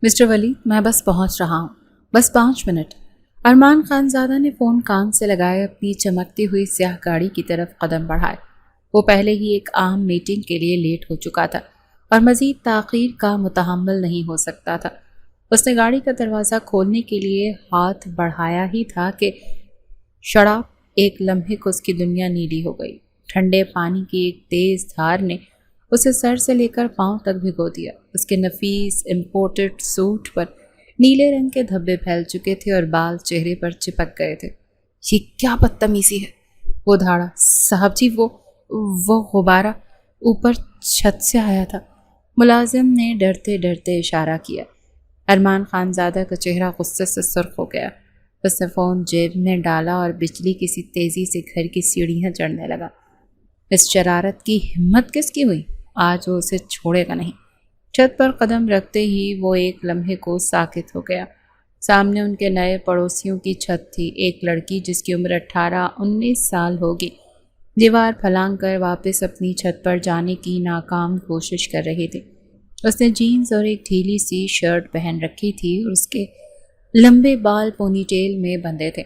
Mister ولید، میں بس پہنچ رہا ہوں، بس 5 منٹ۔ ارمان خان زادہ نے فون کان سے لگائے اپنی چمکتی ہوئی سیاہ گاڑی کی طرف قدم بڑھائے۔ وہ پہلے ہی ایک اہم میٹنگ کے لیے لیٹ ہو چکا تھا اور مزید تاخیر کا متحمل نہیں ہو سکتا تھا۔ اس نے گاڑی کا دروازہ کھولنے کے لیے ہاتھ بڑھایا ہی تھا کہ شڑاپ ایک لمحے کو اس کی دنیا نیلی ہو گئی۔ ٹھنڈے پانی کی ایک تیز دھار نے اسے سر سے لے کر پاؤں تک بھگو دیا۔ اس کے نفیس امپورٹڈ سوٹ پر نیلے رنگ کے دھبے پھیل چکے تھے اور بال چہرے پر چپک گئے تھے۔ یہ کیا بدتمیزی ہے؟ وہ دھاڑا۔ صاحب جی، وہ غبارہ اوپر چھت سے آیا تھا۔ ملازم نے ڈرتے ڈرتے اشارہ کیا۔ ارمان خان زادہ کا چہرہ غصے سے سرخ ہو گیا۔ اس نے فون جیب میں ڈالا اور بجلی کسی تیزی سے گھر کی سیڑھیاں چڑھنے لگا۔ اس شرارت کی ہمت کس کی ہوئی؟ آج وہ اسے چھوڑے گا نہیں۔ چھت پر قدم رکھتے ہی وہ ایک لمحے کو ساکت ہو گیا۔ سامنے ان کے نئے پڑوسیوں کی چھت تھی۔ ایک لڑکی جس کی عمر 18-19 سال ہوگی، دیوار پھلانگ کر واپس اپنی چھت پر جانے کی ناکام کوشش کر رہی تھی۔ اس نے جینز اور ایک ڈھیلی سی شرٹ پہن رکھی تھی اور اس کے لمبے بال پونی ٹیل میں بندھے تھے۔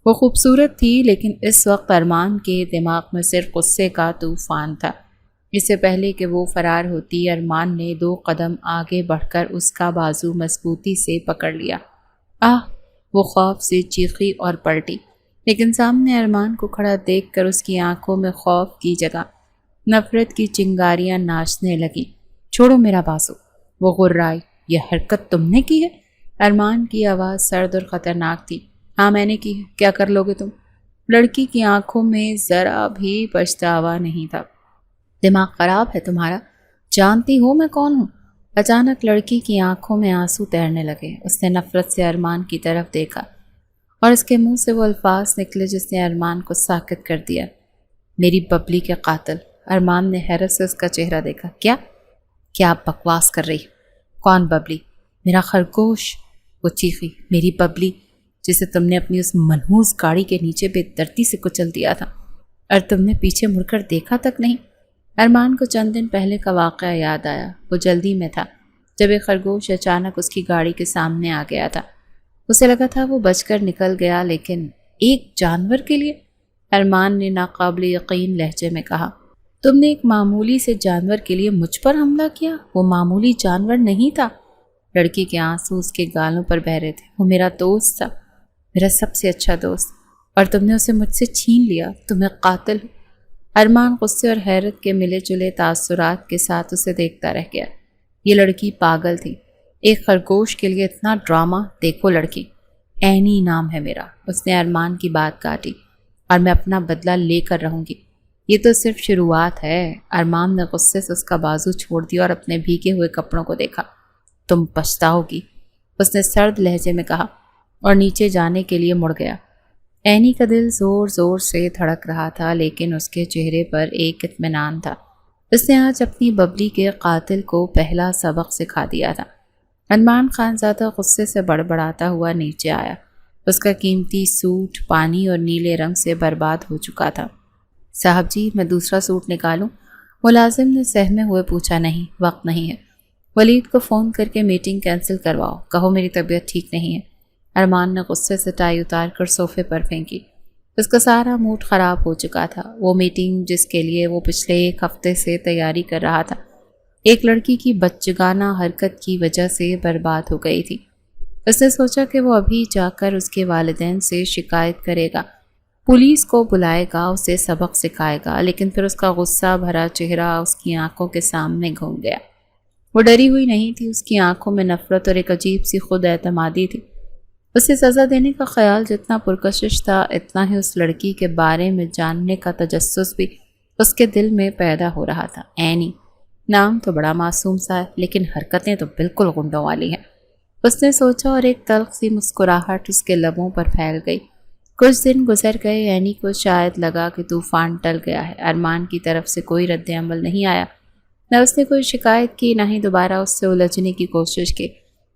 وہ خوبصورت تھی، لیکن اس وقت ارمان کے دماغ میں صرف غصے کا طوفان تھا۔ اس سے پہلے کہ وہ فرار ہوتی، ارمان نے 2 قدم آگے بڑھ کر اس کا بازو مضبوطی سے پکڑ لیا۔ آہ! وہ خوف سے چیخی اور پلٹی، لیکن سامنے ارمان کو کھڑا دیکھ کر اس کی آنکھوں میں خوف کی جگہ نفرت کی چنگاریاں ناچنے لگیں۔ چھوڑو میرا بازو، وہ غرائی۔ یہ حرکت تم نے کی ہے؟ ارمان کی آواز سرد اور خطرناک تھی۔ ہاں، میں نے کی ہے۔ کیا کر لو گے تم؟ لڑکی کی آنکھوں میں ذرا بھی پچھتاوا نہیں تھا۔ دماغ خراب ہے تمہارا؟ جانتی ہو میں کون ہوں؟ اچانک لڑکی کی آنکھوں میں آنسو تیرنے لگے۔ اس نے نفرت سے ارمان کی طرف دیکھا اور اس کے منہ سے وہ الفاظ نکلے جس نے ارمان کو ساکت کر دیا۔ میری ببلی کے قاتل! ارمان نے حیرت سے اس کا چہرہ دیکھا۔ کیا آپ بکواس کر رہی؟ کون ببلی؟ میرا خرگوش! وہ چیخی۔ میری ببلی جسے تم نے اپنی اس منحوس گاڑی کے نیچے بے دردی سے کچل دیا تھا، اور تم نے پیچھے مڑ کر دیکھا تک نہیں۔ ارمان کو چند دن پہلے کا واقعہ یاد آیا۔ وہ جلدی میں تھا جب ایک خرگوش اچانک اس کی گاڑی کے سامنے آ گیا تھا۔ اسے لگا تھا وہ بچ کر نکل گیا، لیکن ایک جانور کے لیے؟ ارمان نے ناقابل یقین لہجے میں کہا۔ تم نے ایک معمولی سے جانور کے لیے مجھ پر حملہ کیا؟ وہ معمولی جانور نہیں تھا۔ لڑکی کے آنسو اس کے گالوں پر بہہ رہے تھے۔ وہ میرا دوست تھا، میرا سب سے اچھا دوست، اور تم نے اسے مجھ سے چھین لیا۔ تم ایک قاتل ہو۔ ارمان غصے اور حیرت کے ملے جلے تاثرات کے ساتھ اسے دیکھتا رہ گیا۔ یہ لڑکی پاگل تھی۔ ایک خرگوش کے لیے اتنا ڈرامہ! دیکھو لڑکی، اینی نام ہے میرا۔ اس نے ارمان کی بات کاٹی۔ اور میں اپنا بدلہ لے کر رہوں گی۔ یہ تو صرف شروعات ہے۔ ارمان نے غصے سے اس کا بازو چھوڑ دیا اور اپنے بھیگے ہوئے کپڑوں کو دیکھا۔ تم پچھتاؤ گی، اس نے سرد لہجے میں کہا، اور نیچے جانے کے لیے مڑ گیا۔ اینی کا دل زور زور سے دھڑک رہا تھا، لیکن اس کے چہرے پر ایک اطمینان تھا۔ اس نے آج اپنی ببلی کے قاتل کو پہلا سبق سکھا دیا تھا۔ ارمان خان زادہ غصے سے بڑبڑاتا ہوا نیچے آیا۔ اس کا قیمتی سوٹ پانی اور نیلے رنگ سے برباد ہو چکا تھا۔ صاحب جی، میں دوسرا سوٹ نکالوں؟ ملازم نے سہمے ہوئے پوچھا۔ نہیں، وقت نہیں ہے۔ ولید کو فون کر کے میٹنگ کینسل کرواؤ، کہو میری طبیعت ٹھیک نہیں ہے۔ ارمان نے غصے سے ٹائی اتار کر صوفے پر پھینکی۔ اس کا سارا موڈ خراب ہو چکا تھا۔ وہ میٹنگ جس کے لیے وہ پچھلے 1 ہفتے سے تیاری کر رہا تھا، ایک لڑکی کی بچگانہ حرکت کی وجہ سے برباد ہو گئی تھی۔ اس نے سوچا کہ وہ ابھی جا کر اس کے والدین سے شکایت کرے گا، پولیس کو بلائے گا، اسے سبق سکھائے گا، لیکن پھر اس کا غصہ بھرا چہرہ اس کی آنکھوں کے سامنے گھوم گیا۔ وہ ڈری ہوئی نہیں تھی، اس کی آنکھوں میں نفرت اور ایک عجیب سی خود اعتمادی تھی۔ اسے سزا دینے کا خیال جتنا پرکشش تھا، اتنا ہی اس لڑکی کے بارے میں جاننے کا تجسس بھی اس کے دل میں پیدا ہو رہا تھا۔ اینی نام تو بڑا معصوم سا ہے، لیکن حرکتیں تو بالکل غنڈوں والی ہیں، اس نے سوچا، اور ایک تلخ سی مسکراہٹ اس کے لبوں پر پھیل گئی۔ کچھ دن گزر گئے۔ اینی کو شاید لگا کہ طوفان ٹل گیا ہے۔ ارمان کی طرف سے کوئی رد عمل نہیں آیا، نہ اس نے کوئی شکایت کی، نہ ہی دوبارہ اس سے الجھنے کی کوشش کی۔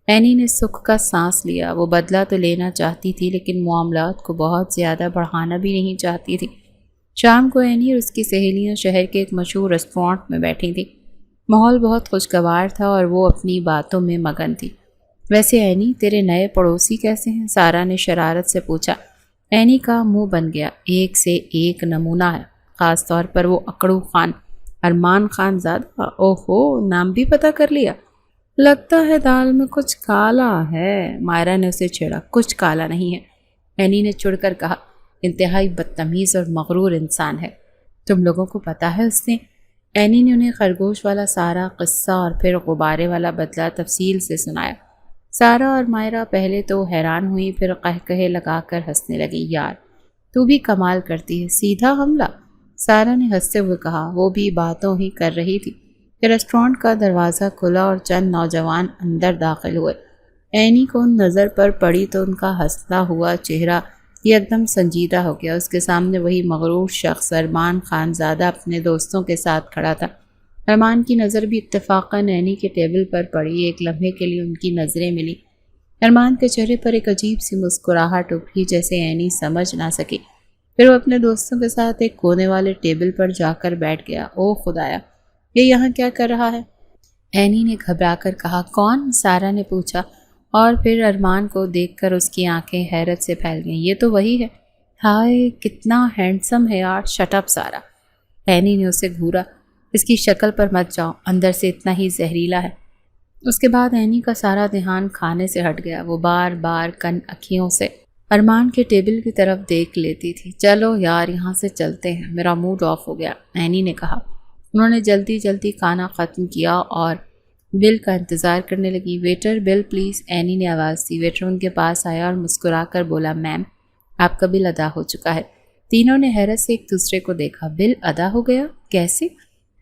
اینی نے سکھ کا سانس لیا۔ وہ بدلہ تو لینا چاہتی تھی، لیکن معاملات کو بہت زیادہ بڑھانا بھی نہیں چاہتی تھی۔ شام کو اینی اور اس کی سہیلیاں شہر کے ایک مشہور ریسٹورانٹ میں بیٹھی تھیں۔ ماحول بہت خوشگوار تھا اور وہ اپنی باتوں میں مگن تھی۔ ویسے اینی تیرے نئے پڑوسی کیسے ہیں؟ سارا نے شرارت سے پوچھا۔ اینی کا منہ بن گیا، ایک سے ایک نمونہ ہے، خاص طور پر وہ اکڑو خان، ارمان خان زادہ۔ اوہو، نام بھی پتہ کر لیا؟ لگتا ہے دال میں کچھ کالا ہے۔ مائرہ نے اسے چھیڑا۔ کچھ کالا نہیں ہے، اینی نے چڑ کر کہا، انتہائی بدتمیز اور مغرور انسان ہے۔ تم لوگوں کو پتہ ہے اس نے؟ اینی نے انہیں خرگوش والا سارا قصہ اور پھر غبارے والا بدلہ تفصیل سے سنایا۔ سارا اور مائرہ پہلے تو حیران ہوئی، پھر قہقہے لگا کر ہنسنے لگی۔ یار تو بھی کمال کرتی ہے، سیدھا حملہ۔ سارا نے ہنستے ہوئے کہا۔ وہ بھی باتوں ہی کر رہی تھی کہ ریسٹورانٹ کا دروازہ کھلا اور چند نوجوان اندر داخل ہوئے۔ اینی کو ان نظر پر پڑی تو ان کا ہنستا ہوا چہرہ ایک دم سنجیدہ ہو گیا۔ اس کے سامنے وہی مغرور شخص ارمان خان زادہ اپنے دوستوں کے ساتھ کھڑا تھا۔ ارمان کی نظر بھی اتفاقاً اینی کے ٹیبل پر پڑی۔ ایک لمحے کے لیے ان کی نظریں ملی۔ ارمان کے چہرے پر ایک عجیب سی مسکراہٹ ابھری جیسے اینی سمجھ نہ سکی۔ پھر وہ اپنے دوستوں کے ساتھ ایک کونے والے ٹیبل پر جا کر بیٹھ گیا۔ او خدایا، یہ یہاں کیا کر رہا ہے؟ اینی نے گھبرا کر کہا۔ کون؟ سارا نے پوچھا، اور پھر ارمان کو دیکھ کر اس کی آنکھیں حیرت سے پھیل گئیں۔ یہ تو وہی ہے۔ ہائے کتنا ہینڈسم ہے یار۔ شٹ اپ سارا، اینی نے اسے گھورا۔ اس کی شکل پر مت جاؤ، اندر سے اتنا ہی زہریلا ہے۔ اس کے بعد اینی کا سارا دھیان کھانے سے ہٹ گیا۔ وہ بار بار کن اکھیوں سے ارمان کے ٹیبل کی طرف دیکھ لیتی تھی۔ چلو یار یہاں سے چلتے ہیں، میرا موڈ آف ہو گیا، اینی نے کہا۔ انہوں نے جلدی جلدی کھانا ختم کیا اور بل کا انتظار کرنے لگی۔ ویٹر بل پلیز، اینی نے آواز دی۔ ویٹر ان کے پاس آیا اور مسکرا کر بولا، میم آپ کا بل ادا ہو چکا ہے۔ تینوں نے حیرت سے ایک دوسرے کو دیکھا۔ بل ادا ہو گیا؟ کیسے؟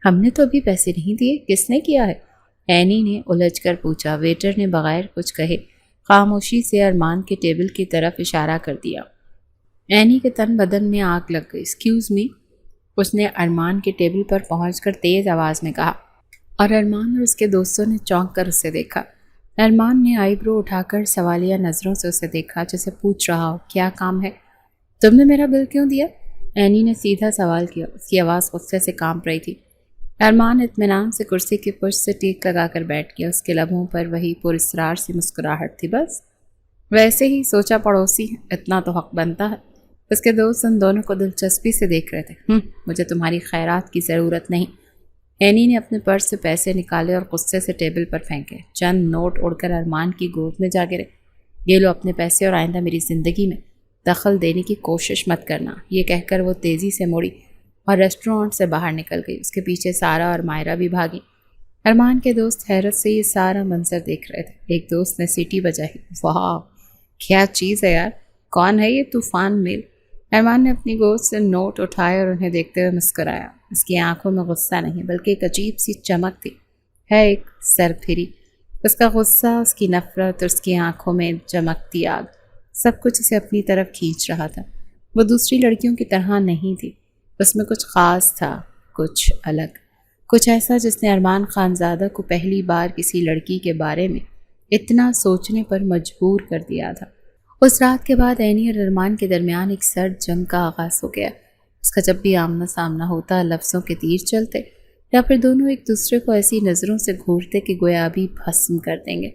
ہم نے تو ابھی پیسے نہیں دیے۔ کس نے کیا ہے؟ اینی نے الجھ کر پوچھا۔ ویٹر نے بغیر کچھ کہے خاموشی سے ارمان کے ٹیبل کی طرف اشارہ کر دیا۔ اینی کے تن بدن میں آگ لگ گئی۔ ایکسکیوز می، اس نے ارمان کے ٹیبل پر پہنچ کر تیز آواز میں کہا، اور ارمان اور اس کے دوستوں نے چونک کر اسے دیکھا۔ ارمان نے آئی برو اٹھا کر سوالیہ نظروں سے اسے دیکھا جیسے پوچھ رہا ہو، کیا کام ہے؟ تم نے میرا بل کیوں دیا؟ اینی نے سیدھا سوال کیا۔ اس کی آواز غصے سے کانپ رہی تھی۔ ارمان اطمینان سے کرسی کی پشت سے ٹیک لگا کر بیٹھ گیا۔ اس کے لبوں پر وہی پراسرار سی مسکراہٹ تھی۔ بس ویسے ہی سوچا پڑوسی اتنا تو حق بنتا ہے۔ اس کے دوست ان دونوں کو دلچسپی سے دیکھ رہے تھے۔ مجھے تمہاری خیرات کی ضرورت نہیں۔ اینی نے اپنے پرس سے پیسے نکالے اور غصے سے ٹیبل پر پھینکے۔ چند نوٹ اڑ کر ارمان کی گود میں جا گرے۔ یہ لو اپنے پیسے، اور آئندہ میری زندگی میں دخل دینے کی کوشش مت کرنا۔ یہ کہہ کر وہ تیزی سے مڑی اور ریسٹورانٹ سے باہر نکل گئی۔ اس کے پیچھے سارا اور مائرہ بھی بھاگی۔ ارمان کے دوست حیرت سے یہ سارا منظر دیکھ رہے تھے۔ ایک دوست نے سیٹی بجائی۔ واہ کیا چیز ہے یار، کون ہے یہ طوفان میل؟ ارمان نے اپنی گود سے نوٹ اٹھائے اور انہیں دیکھتے ہوئے مسکرایا۔ اس کی آنکھوں میں غصہ نہیں بلکہ ایک عجیب سی چمک تھی، ہے ایک سرپھری۔ اس کا غصہ، اس کی نفرت اور اس کی آنکھوں میں چمکتی آگ، سب کچھ اسے اپنی طرف کھینچ رہا تھا۔ وہ دوسری لڑکیوں کی طرح نہیں تھی، اس میں کچھ خاص تھا، کچھ الگ، کچھ ایسا جس نے ارمان خان زادہ کو پہلی بار کسی لڑکی کے بارے میں اتنا سوچنے پر مجبور کر دیا تھا۔ اس رات کے بعد اینی اور ارمان کے درمیان ایک سرد جنگ کا آغاز ہو گیا۔ اس کا جب بھی آمنا سامنا ہوتا، لفظوں کے تیر چلتے یا پھر دونوں ایک دوسرے کو ایسی نظروں سے گھورتے کہ گویا بھی بھسم کر دیں گے۔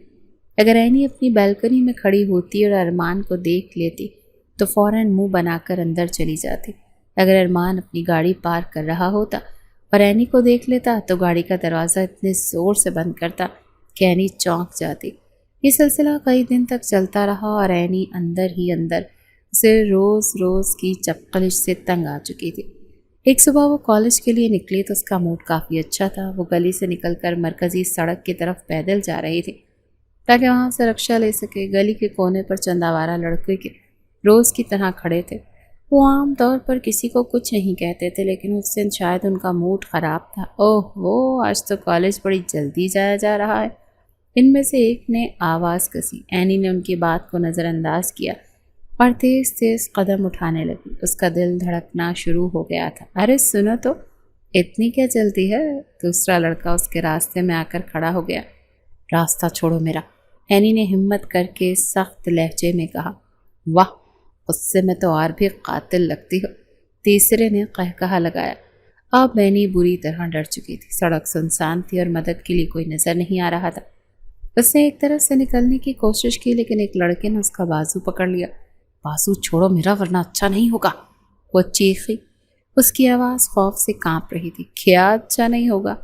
اگر اینی اپنی بالکنی میں کھڑی ہوتی اور ارمان کو دیکھ لیتی تو فوراً منہ بنا کر اندر چلی جاتی۔ اگر ارمان اپنی گاڑی پارک کر رہا ہوتا اور اینی کو دیکھ لیتا تو گاڑی کا دروازہ اتنے زور سے بند کرتا کہ اینی چونک جاتی۔ یہ سلسلہ کئی دن تک چلتا رہا اور اینی اندر ہی اندر اسے روز روز کی چپقلش سے تنگ آ چکی تھی۔ ایک صبح وہ کالج کے لیے نکلی تو اس کا موڈ کافی اچھا تھا۔ وہ گلی سے نکل کر مرکزی سڑک کی طرف پیدل جا رہی تھی تاکہ وہاں سے رکشہ لے سکے۔ گلی کے کونے پر چند آوارہ لڑکے کے روز کی طرح کھڑے تھے۔ وہ عام طور پر کسی کو کچھ نہیں کہتے تھے، لیکن اس دن شاید ان کا موڈ خراب تھا۔ اوہ آج تو کالج بڑی جلدی جایا جا رہا ہے، ان میں سے ایک نے آواز کسی۔ اینی نے ان کی بات کو نظر انداز کیا اور تیز تیز قدم اٹھانے لگی۔ اس کا دل دھڑکنا شروع ہو گیا تھا۔ ارے سنو تو، اتنی کیا جلدی ہے؟ دوسرا لڑکا اس کے راستے میں آ کر کھڑا ہو گیا۔ راستہ چھوڑو میرا، اینی نے ہمت کر کے سخت لہجے میں کہا۔ واہ، غصے میں تو اور بھی قاتل لگتی ہو، تیسرے نے قہقہا لگایا۔ اب اینی بری طرح ڈر چکی تھی۔ سڑک سنسان تھی اور مدد کے لیے کوئی نظر نہیں آ رہا تھا۔ اس نے ایک طرف سے نکلنے کی کوشش کی لیکن ایک لڑکے نے اس کا بازو پکڑ لیا۔ بازو چھوڑو میرا ورنہ اچھا نہیں ہوگا، وہ چیخی۔ اس کی آواز خوف سے کانپ رہی تھی۔ کیا اچھا نہیں ہوگا؟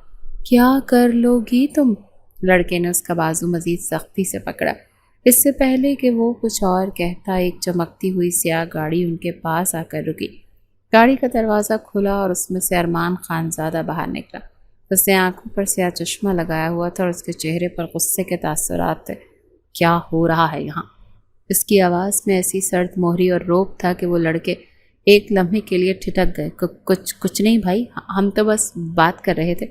کیا کر لو گی تم؟ لڑکے نے اس کا بازو مزید سختی سے پکڑا۔ اس سے پہلے کہ وہ کچھ اور کہتا ایک چمکتی ہوئی سیاہ گاڑی ان کے پاس آ کر رکی۔ گاڑی کا دروازہ کھلا اور اس میں سے ارمان خان زادہ باہر نکلا۔ اس نے آنکھوں پر سیاہ چشمہ لگایا ہوا تھا اور اس کے چہرے پر غصے کے تاثرات تھے۔ کیا ہو رہا ہے یہاں؟ اس کی آواز میں ایسی سرد مہری اور روب تھا کہ وہ لڑکے ایک لمحے کے لیے ٹھٹک گئے۔ کچھ نہیں بھائی، ہم تو بس بات کر رہے تھے،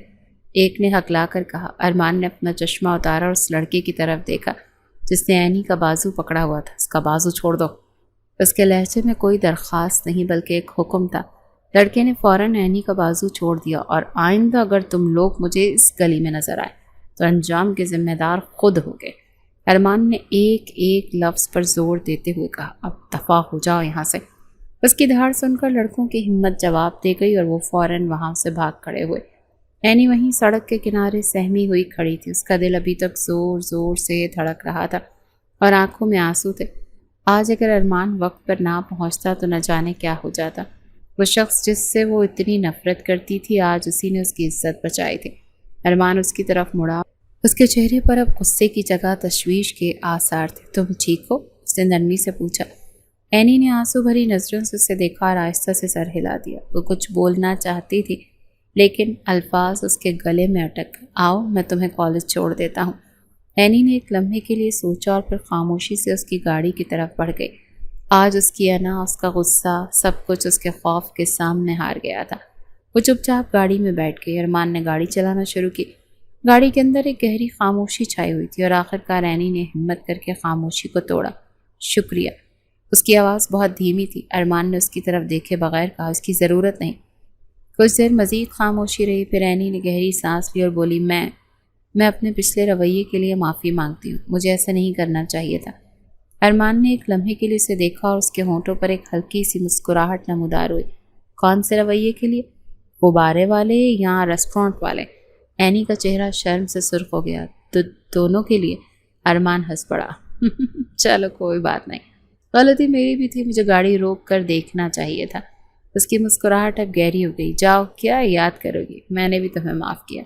ایک نے ہکلا کر کہا۔ ارمان نے اپنا چشمہ اتارا اور اس لڑکے کی طرف دیکھا جس نے اینی کا بازو پکڑا ہوا تھا۔ اس کا بازو چھوڑ دو۔ اس کے لہجے میں کوئی درخواست نہیں بلکہ ایک حکم تھا۔ لڑکے نے فوراً اینی کا بازو چھوڑ دیا۔ اور آئندہ اگر تم لوگ مجھے اس گلی میں نظر آئے تو انجام کے ذمہ دار خود ہوگے۔ ارمان نے ایک ایک لفظ پر زور دیتے ہوئے کہا، اب دفع ہو جاؤ یہاں سے۔ اس کی دھاڑ سن کر لڑکوں کی ہمت جواب دے گئی اور وہ فوراً وہاں سے بھاگ کھڑے ہوئے۔ اینی وہیں سڑک کے کنارے سہمی ہوئی کھڑی تھی۔ اس کا دل ابھی تک زور زور سے دھڑک رہا تھا اور آنکھوں میں آنسو تھے۔ آج اگر ارمان وقت پر نہ پہنچتا تو نہ جانے کیا ہو جاتا۔ وہ شخص جس سے وہ اتنی نفرت کرتی تھی آج اسی نے اس کی عزت بچائی تھی۔ ارمان اس کی طرف مڑا۔ اس کے چہرے پر اب غصے کی جگہ تشویش کے آثار تھے۔ تم ٹھیک ہو؟ اس نے نرمی سے پوچھا۔ اینی نے آنسو بھری نظروں سے اسے دیکھا اور آہستہ سے سر ہلا دیا۔ وہ کچھ بولنا چاہتی تھی لیکن الفاظ اس کے گلے میں اٹک گئے۔ آؤ میں تمہیں کالج چھوڑ دیتا ہوں۔ اینی نے ایک لمحے کے لیے سوچا اور پھر خاموشی سے اس کی گاڑی کی طرف بڑھ گئی۔ آج اس کی انا، اس کا غصہ، سب کچھ اس کے خوف کے سامنے ہار گیا تھا۔ وہ چپ چاپ گاڑی میں بیٹھ گئی۔ ارمان نے گاڑی چلانا شروع کی۔ گاڑی کے اندر ایک گہری خاموشی چھائی ہوئی تھی اور آخرکار اینی نے ہمت کر کے خاموشی کو توڑا۔ شکریہ۔ اس کی آواز بہت دھیمی تھی۔ ارمان نے اس کی طرف دیکھے بغیر کہا، اس کی ضرورت نہیں۔ کچھ دیر مزید خاموشی رہی، پھر اینی نے گہری سانس لی اور بولی، میں اپنے پچھلے رویے کے لیے معافی مانگتی ہوں، مجھے ایسا نہیں کرنا چاہیے تھا۔ ارمان نے ایک لمحے کے لیے اسے دیکھا اور اس کے ہونٹوں پر ایک ہلکی سی مسکراہٹ نمودار ہوئی۔ کون سے رویے کے لیے؟ غبارے والے یا ریسٹورانٹ والے؟ اینی کا چہرہ شرم سے سرخ ہو گیا۔ دونوں کے لیے؟ ارمان ہنس پڑا۔ چلو کوئی بات نہیں، غلطی میری بھی تھی، مجھے گاڑی روک کر دیکھنا چاہیے تھا۔ اس کی مسکراہٹ اب گہری ہو گئی۔ جاؤ، کیا یاد کرو گی، میں نے بھی تمہیں معاف کیا۔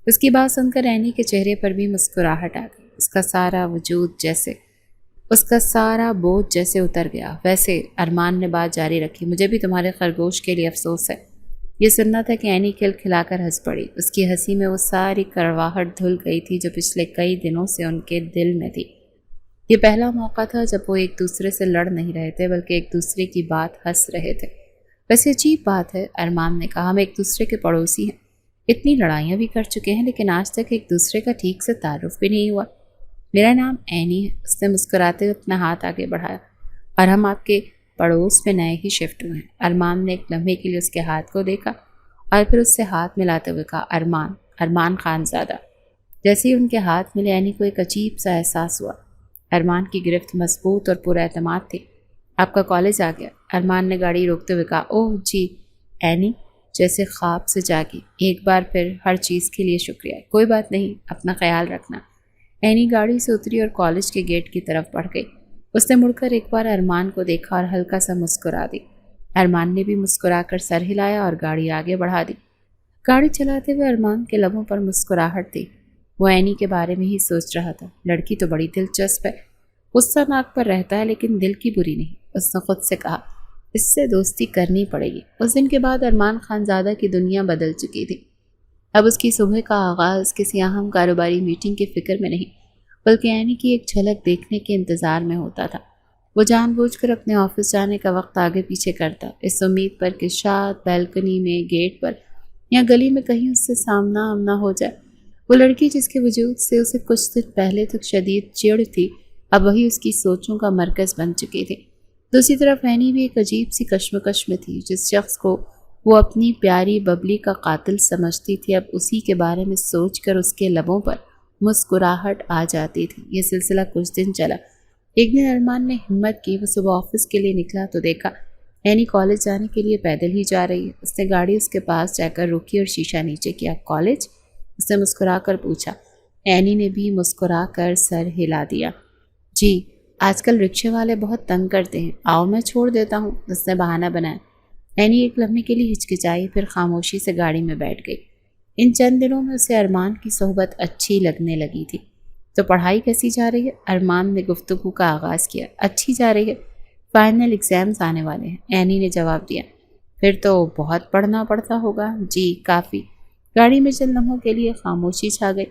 اس کی بات سن کر اینی کے چہرے پر بھی مسکراہٹ آ گئی۔ اس کا سارا بوجھ جیسے اتر گیا۔ ویسے، ارمان نے بات جاری رکھی، مجھے بھی تمہارے خرگوش کے لیے افسوس ہے۔ یہ سننا تھا کہ اینی کھل کھلا کر ہنس پڑی۔ اس کی ہنسی میں وہ ساری کڑواہٹ دھل گئی تھی جو پچھلے کئی دنوں سے ان کے دل میں تھی۔ یہ پہلا موقع تھا جب وہ ایک دوسرے سے لڑ نہیں رہے تھے بلکہ ایک دوسرے کی بات ہنس رہے تھے۔ ویسے عجیب بات ہے، ارمان نے کہا، ہم ایک دوسرے کے پڑوسی ہیں، اتنی لڑائیاں بھی کر چکے ہیں لیکن آج تک ایک دوسرے کا ٹھیک سے تعارف بھی نہیں ہوا۔ میرا نام اینی ہے، اس نے مسکراتے ہوئے اپنا ہاتھ آگے بڑھایا، اور ہم آپ کے پڑوس میں نئے ہی شفٹ ہوئے ہیں۔ ارمان نے ایک لمحے کے لیے اس کے ہاتھ کو دیکھا اور پھر اس سے ہاتھ ملاتے ہوئے کہا، ارمان خان زادہ۔ جیسے ہی ان کے ہاتھ ملے اینی کو ایک عجیب سا احساس ہوا۔ ارمان کی گرفت مضبوط اور پر اعتماد تھی۔ آپ کا کالج آ گیا، ارمان نے گاڑی روکتے ہوئے کہا۔ اوہ جی، اینی جیسے خواب سے جاگی۔ ایک بار پھر ہر چیز کے لیے شکریہ۔ کوئی بات نہیں، اپنا خیال رکھنا۔ اینی گاڑی سے اتری اور کالج کے گیٹ کی طرف بڑھ گئی۔ اس نے مڑ کر ایک بار ارمان کو دیکھا اور ہلکا سا مسکرا دی۔ ارمان نے بھی مسکرا کر سر ہلایا اور گاڑی آگے بڑھا دی۔ گاڑی چلاتے ہوئے ارمان کے لبوں پر مسکراہٹ تھی۔ وہ اینی کے بارے میں ہی سوچ رہا تھا۔ لڑکی تو بڑی دلچسپ ہے، غصہ ناک پر رہتا ہے لیکن دل کی بری نہیں۔ اس نے خود سے کہا، اس سے دوستی کرنی پڑے گی۔ اس دن کے بعد ارمان خان زادہ کی دنیا بدل چکی تھی۔ اب اس کی صبح کا آغاز کسی اہم کاروباری میٹنگ کی فکر میں نہیں بلکہ اینی کی ایک جھلک دیکھنے کے انتظار میں ہوتا تھا۔ وہ جان بوجھ کر اپنے آفس جانے کا وقت آگے پیچھے کرتا، اس امید پر کہ شاید بیلکنی میں، گیٹ پر یا گلی میں کہیں اس سے سامنا آمنا ہو جائے۔ وہ لڑکی جس کے وجود سے اسے کچھ دن پہلے تک شدید چڑ تھی، اب وہی اس کی سوچوں کا مرکز بن چکی تھی۔ دوسری طرف اینی بھی ایک عجیب سی کشمکش میں تھی۔ جس شخص کو وہ اپنی پیاری ببلی کا قاتل سمجھتی تھی، اب اسی کے بارے میں سوچ کر اس کے لبوں پر مسکراہٹ آ جاتی تھی۔ یہ سلسلہ کچھ دن چلا۔ ایک دن ارمان نے ہمت کی، وہ صبح آفس کے لیے نکلا تو دیکھا اینی کالج جانے کے لیے پیدل ہی جا رہی ہے۔ اس نے گاڑی اس کے پاس جا کر روکی اور شیشہ نیچے کیا۔ کالج؟ اس نے مسکرا کر پوچھا۔ اینی نے بھی مسکرا کر سر ہلا دیا۔ جی، آج کل رکشے والے بہت تنگ کرتے ہیں، آؤ میں چھوڑ دیتا ہوں، اس نے بہانہ بنایا۔ اینی ایک لمحے کے لیے ہچکچائی، پھر خاموشی سے گاڑی میں بیٹھ گئی۔ ان چند دنوں میں اسے ارمان کی صحبت اچھی لگنے لگی تھی۔ تو پڑھائی کیسی جا رہی ہے؟ ارمان نے گفتگو کا آغاز کیا۔ اچھی جا رہی ہے، فائنل ایگزامز آنے والے ہیں، اینی نے جواب دیا۔ پھر تو بہت پڑھنا پڑتا ہوگا۔ جی کافی۔ گاڑی میں چند لمحوں کے لیے خاموشی چھا گئی۔